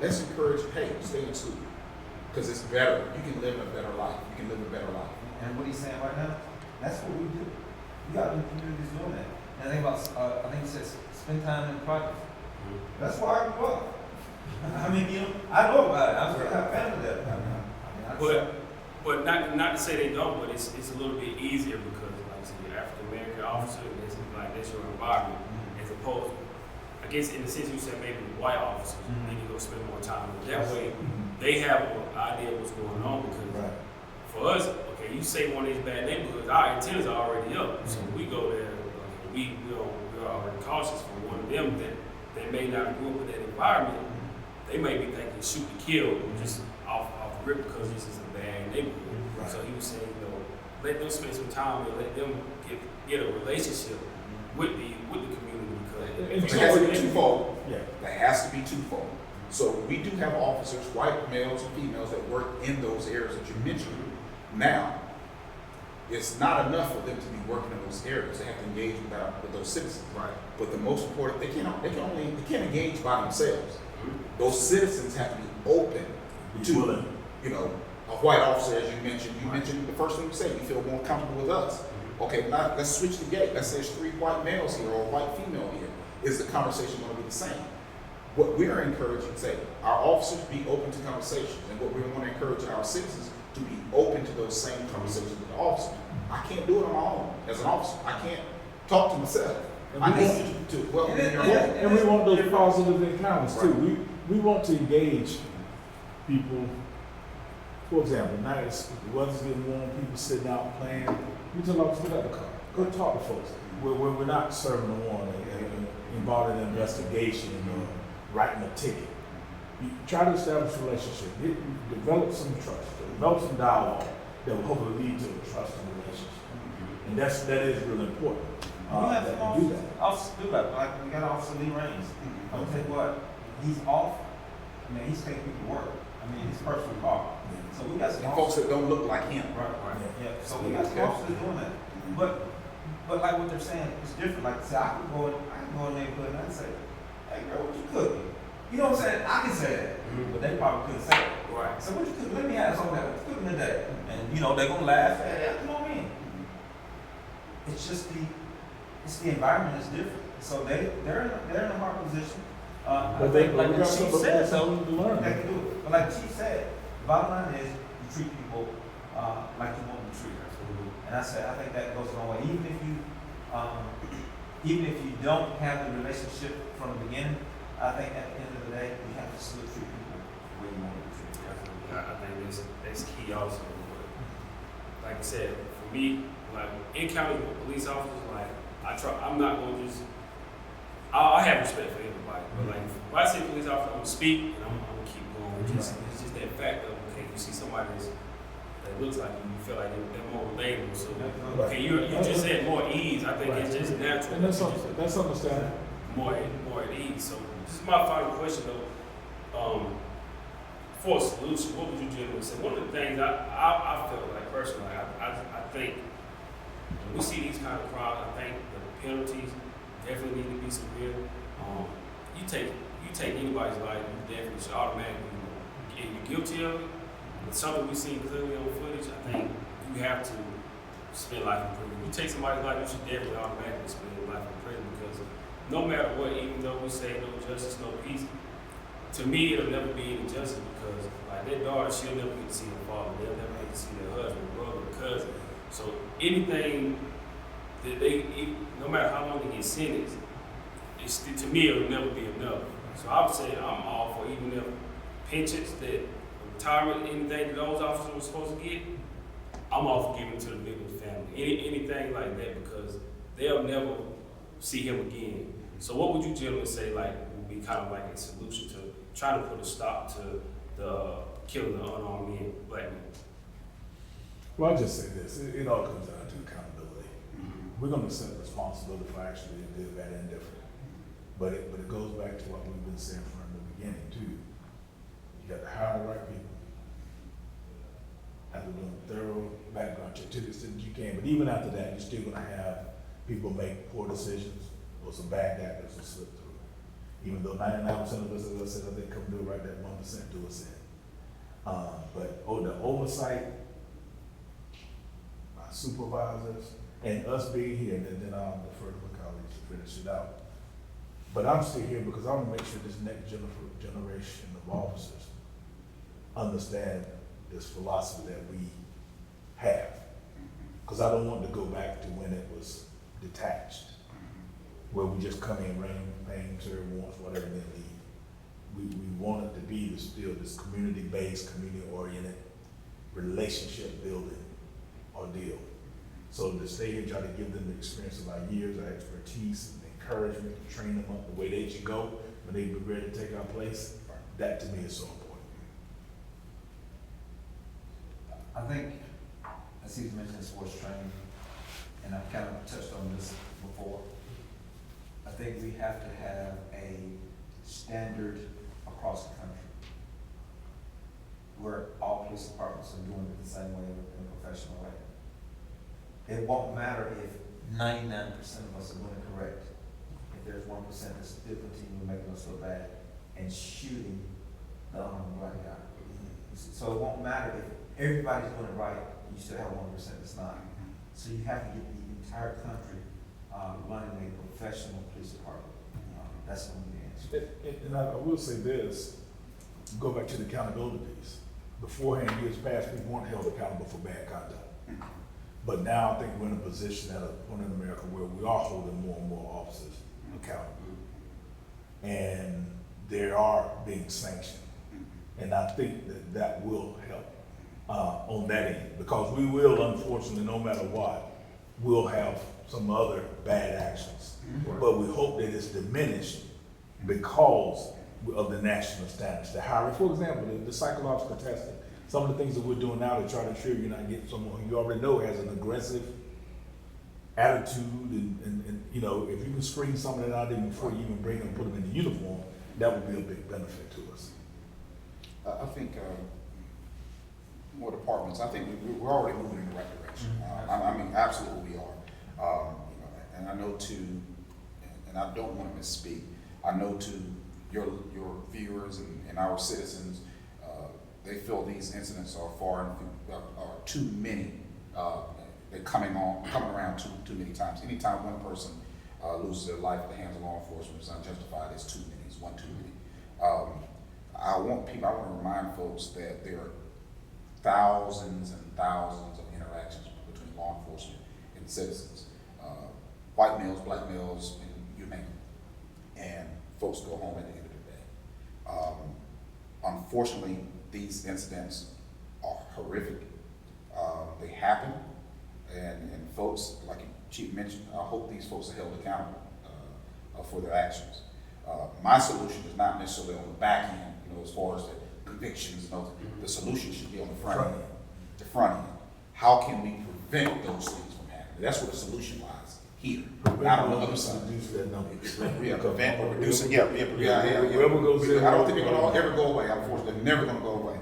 Let's encourage, hey, stay in school because it's better. You can live a better life. You can live a better life. And what he's saying right now, that's what we do. We got the communities doing that. And I think about, I think he says, spend time in the project. That's why I grew up. I mean, you know, I know about it. I still have family there. But not to say they don't, but it's a little bit easier because, like I said, you're African American officer, and that's your environment, as opposed, I guess in the sense you said maybe white officers, then you go spend more time with them. That way, they have an idea of what's going on because for us, okay, you say one of these bad neighborhoods, our antennas are already up, so we go there, we're already cautious for one of them that may not grow up in that environment. They may be thinking shoot to kill just off the rip because this is a bad neighborhood. So he was saying, you know, let them spend some time and let them get a relationship with the community because it has to be twofold. That has to be twofold. So we do have officers, white males and females, that work in those areas that you mentioned. Now, it's not enough for them to be working in those areas. They have to engage with those citizens. Right. But the most important, they can't engage by themselves. Those citizens have to be open to, a white officer, as you mentioned the first thing you said, you feel more comfortable with us. Okay, now let's switch the gate. Let's say there's 3 white males here or a white female here. Is the conversation going to be the same? What we're encouraging, say, our officers be open to conversations, and what we want to encourage our citizens to be open to those same conversations with the officers. I can't do it on my own as an officer. I can't talk to myself. I need you to welcome me in your home. And we want those positive encounters too. We want to engage people. For example, nights, the weather's getting warm, people sitting out playing. We tell them to get out of the car. Go talk to folks. We're not serving a warrant and involved in an investigation or writing a ticket. You try to establish a relationship. Develop some trust. Develop some dialogue that will hopefully lead to a trusting relationship. And that is really important. We have That some we do that. officers do that. Like we got Officer Lee Raines. I'll tell you what, he's off. I mean, he's taking people to work. I mean, his personal car. So we got some And folks officers. that don't look like him. Right. Yeah. So we got some officers doing that. But like what they're saying, it's different. Like say, I can go in the neighborhood and I say, "Hey girl, what you cooking?" You know what I'm saying? I can say that, but they probably couldn't say it. Right. So what you cooking? Let me have some of that. What you cooking today? And you know they're gonna laugh at it. You know what I mean? It's just the environment is different. So they're in a hard position. But like we the got chief some- said, something to learn. they can do it. But like the chief said, the bottom line is you treat people like you want them to treat them. And I said I think that goes a long way. Even if you don't have the relationship from the beginning, I think at the end of the day you have to still treat people the way you want them to treat them. I think that's key also. Like I said, for me, like encountering with police officers, like I'm not gonna just. I have respect for everybody, but like if I see a police officer, I'm gonna speak and I'm gonna keep going. It's just that fact of okay, you see somebody that looks like you feel like they're more relatable. So okay, you just said more ease. I think it's just natural. And that's understandable. More at ease. So this is my final question though. For a solution, what would you generally say? One of the things I feel like personally, I think when we see these kind of crimes, I think the penalties definitely need to be severe. You take anybody's life, you definitely should automatically, if you're guilty of it, it's something we seen clearly on footage, I think you have to spend life in prison. You take somebody's life, you should definitely automatically spend life in prison because no matter what, even though we say no justice, no peace, to me, it'll never be any justice because, like, their daughter, she'll never get to see her father. They'll never get to see their husband, brother, cousin. So anything that no matter how long they get sentenced, to me, it'll never be enough. So I would say I'm all for even if pensions, that retirement, anything that those officers were supposed to get, I'm all for giving to the victim's family. Anything like that because they'll never see him again. So what would you generally say, like, would be kind of like a solution to try to put a stop to the killing of unarmed men, black men? Well, I'll just say this, it all comes down to accountability. We're gonna accept responsibility for actually did bad and different. But it goes back to what we've been saying from the beginning too. You got to hire the right people. Have to do a thorough background check to the extent that you can. But even after that, you're still gonna have people make poor decisions or some bad actors will slip through. Even though 99% of us, as I said, I think come do right, that 1% do us in. But the oversight, our supervisors, and us being here, and then I'll defer to my colleagues to finish it out. But I'm still here because I want to make sure this next generation of officers understand this philosophy that we have. Because I don't want to go back to when it was detached, where we just come in, paying serve wants, whatever, and then leave. We want it to be still this community-based, community-oriented, relationship-building ordeal. So to stay here, try to give them the experience of our years, our expertise, and encouragement to train them up the way they should go when they be ready to take our place, that to me is so important. I think, as he's mentioned, sports training, and I've kind of touched on this before. I think we have to have a standard across the country where all police departments are doing it the same way in a professional way. It won't matter if 99% of us are doing it correct. If there's 1% that's still continuing making us feel bad and shooting the unarmed black guy. So it won't matter if everybody's doing it right, and you still have 1% that's not. So you have to get the entire country running a professional police department. That's going to be the answer. And I will say this, go back to the accountability piece. Beforehand, years past, people weren't held accountable for bad conduct. But now I think we're in a position at a point in America where we are holding more and more officers accountable. And they are being sanctioned. And I think that that will help on that end, because we will, unfortunately, no matter what, we'll have some other bad actions. But we hope that it's diminished because of the national standards. The hiring, for example, the psychological testing. Some of the things that we're doing now to try to ensure you're not getting someone who you already know has an aggressive attitude, and you know, if you can screen some of that out even before you even bring them and put them in the uniform, that would be a big benefit to us. I think more departments. I think we're already moving in the right direction. I mean, absolutely we are. You know, and I know too, and I don't want to misspeak. I know too, your viewers and our citizens, they feel these incidents are too many. They're coming around too many times. Anytime one person loses their life at the hands of law enforcement is unjustified. It's too many. It's one too many. I want to remind folks that there are thousands and thousands of interactions between law enforcement and citizens. White males, black males, and you name it. And folks go home at the end of the day. Unfortunately, these incidents are horrific. They happen, and folks, like Chief mentioned, I hope these folks are held accountable for their actions. My solution is not necessarily on the back end, you know, as far as the convictions. You know, the solution should be on the front end. The front end. How can we prevent those things from happening? That's where the solution lies here, not on the other side. Reduce that number. Yeah, prevent or reduce it. Yeah. Whoever goes in, I don't think they're going to ever go away. Unfortunately, they're never going to go away.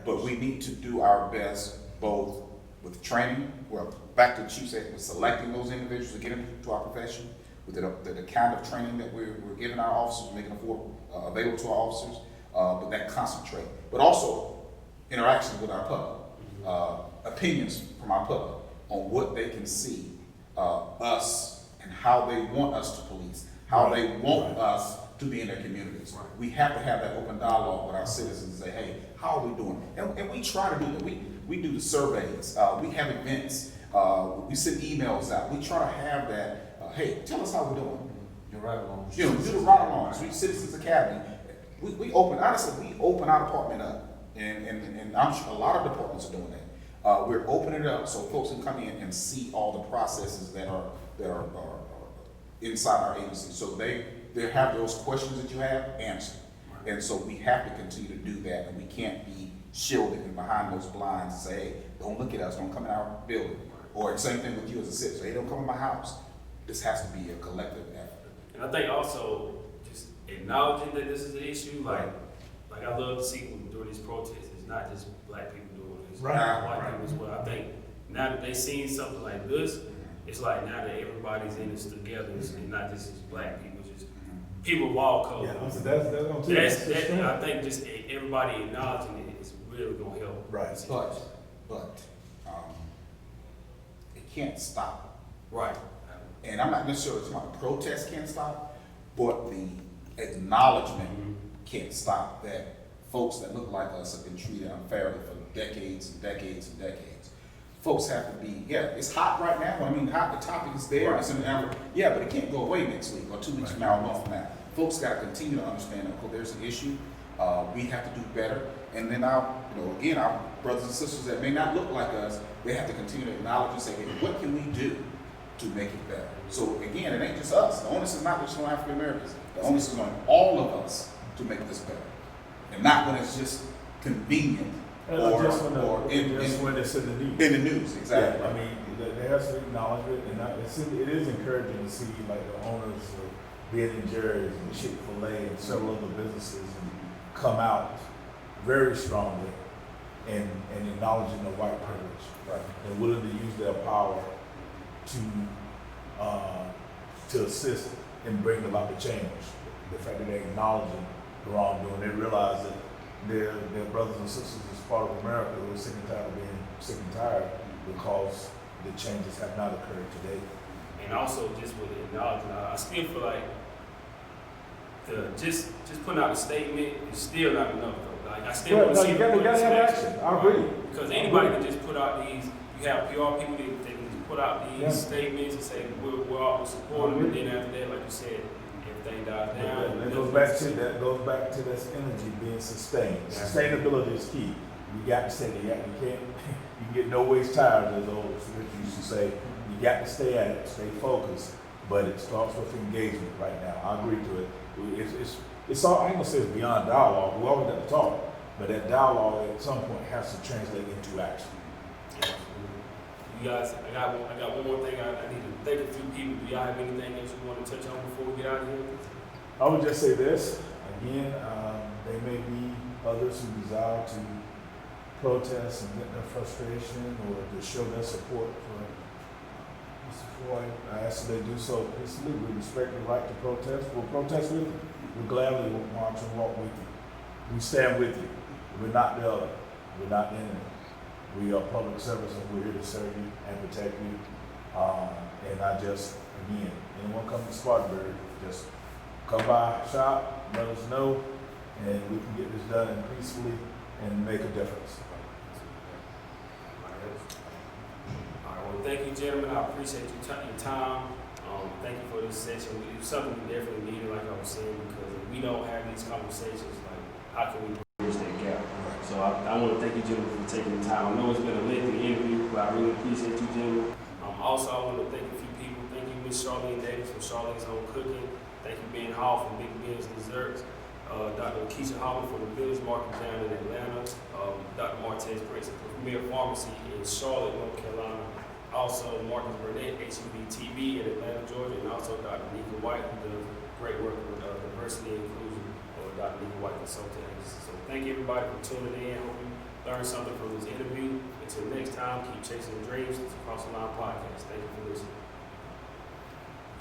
But we need to do our best, both with training. Well, back to the Chief said, with selecting those individuals to get into our profession, with the kind of training that we're giving our officers, making available to our officers, but that concentrate. But also interactions with our public, opinions from our public on what they can see us and how they want us to police, how they want us to be in their communities. Right. We have to have that open dialogue with our citizens and say, hey, how are we doing? And we try to do that. We do the surveys. We have events. We send emails out. We try to have that. Hey, tell us how we're doing. You're right along. You know, we do the right alongs. We Citizens Academy. We open our department up, and I'm sure a lot of departments are doing that. We're opening it up so folks can come in and see all the processes that are inside our agency. So they have those questions that you have answered. And so we have to continue to do that, and we can't be shielded and behind those blinds and say, hey, don't look at us, don't come in our building. Or same thing with you as a citizen, hey, don't come in my house. This has to be a collective effort. And I think also just acknowledging that this is an issue, like I love to see when during these protests, it's not just black people doing it, it's white people as well. I think now that they've seen something like this, it's like now that everybody's in this together, and not just as black people, just people of all colors. Yeah, I think just everybody acknowledging it is really gonna help. Right. But it can't stop. Right. And I'm not necessarily talking about the protest can't stop, but the acknowledgement can't stop that folks that look like us have been treated unfairly for decades and decades and decades. Folks have to be, it's hot right now. I mean, the topic is there. Right. It's in the hour. Yeah, but it can't go away next week or 2 weeks from now, or a month from now. Folks got to continue to understand that there's an issue. We have to do better. And then our brothers and sisters that may not look like us, they have to continue to acknowledge and say, hey, what can we do to make it better? So again, it ain't just us. The onus is not just on African Americans. The onus is on all of us to make this better. And not when it's just convenient when it's in the news. In the news, exactly. Yeah, I mean, they have to acknowledge it, and it is encouraging to see like the owners of Ben and Jerry's and Chick-fil-A and several other businesses come out very strongly and acknowledging the white privilege, and willing to use their power to assist in bringing about the change. The fact that they're acknowledging the wrongdoing, they realize that their brothers and sisters as part of America who are sick and tired of being sick and tired because the changes have not occurred today. And also just with acknowledging, I still feel like just putting out a statement is still not enough though. Like I still want to see you gotta have action. I agree. Because anybody can just put out these, you have PR people that can just put out these statements and say we're all supporting, and then after that, like you said, everything dies down. And it goes back to this energy being sustained. Sustainability is key. You got to stay there. You get no waste tires, as old Rich used to say. You got to stay at it, stay focused. But it starts with engagement right now. I agree to it. It's all, I ain't gonna say it's beyond dialogue. We always got to talk, but that dialogue at some point has to translate into action. You guys, I got one more thing. I need to thank a few people. Do y'all have anything else you want to touch on before we get out of here? I would just say this again. There may be others who desire to protest and get their frustration or to show their support for Mr. Floyd. I ask that they do so peacefully. We respect the right to protest. We'll protest with you. We gladly will march and walk with you. We stand with you. We're not the other. We're not the enemy. We are public service and we're here to serve you and protect you. And I just, again, anyone come to Spartanburg, just come by, shop, let us know, and we can get this done peacefully and make a difference. All right, well, thank you, gentlemen. I appreciate your time. Thank you for this session. It's something we definitely needed, like I was saying, because if we don't have these conversations, like, how can we bridge that gap? So I want to thank you, gentlemen, for taking the time. I know it's been a lengthy interview, but I really appreciate you, gentlemen. Also, I want to thank a few people. Thank you, Miss Charlene Davis from Charlene's Own Cooking. Thank you, Ben Hall from Big Ben's Desserts. Dr. Keisha Holland from the Village Market Down in Atlanta. Dr. Martez Brixton from Premier Pharmacy in Charlotte, North Carolina. Also, Marcus Burnett, HEB-TV in Atlanta, Georgia. And also Dr. Nika White, who does great work with diversity and inclusion, or Dr. Nika White Consulting Agency. So thank you, everybody, for tuning in. Hope you learned something from this interview. Until next time, keep chasing dreams. It's Across the Line Podcast. Thank you for listening.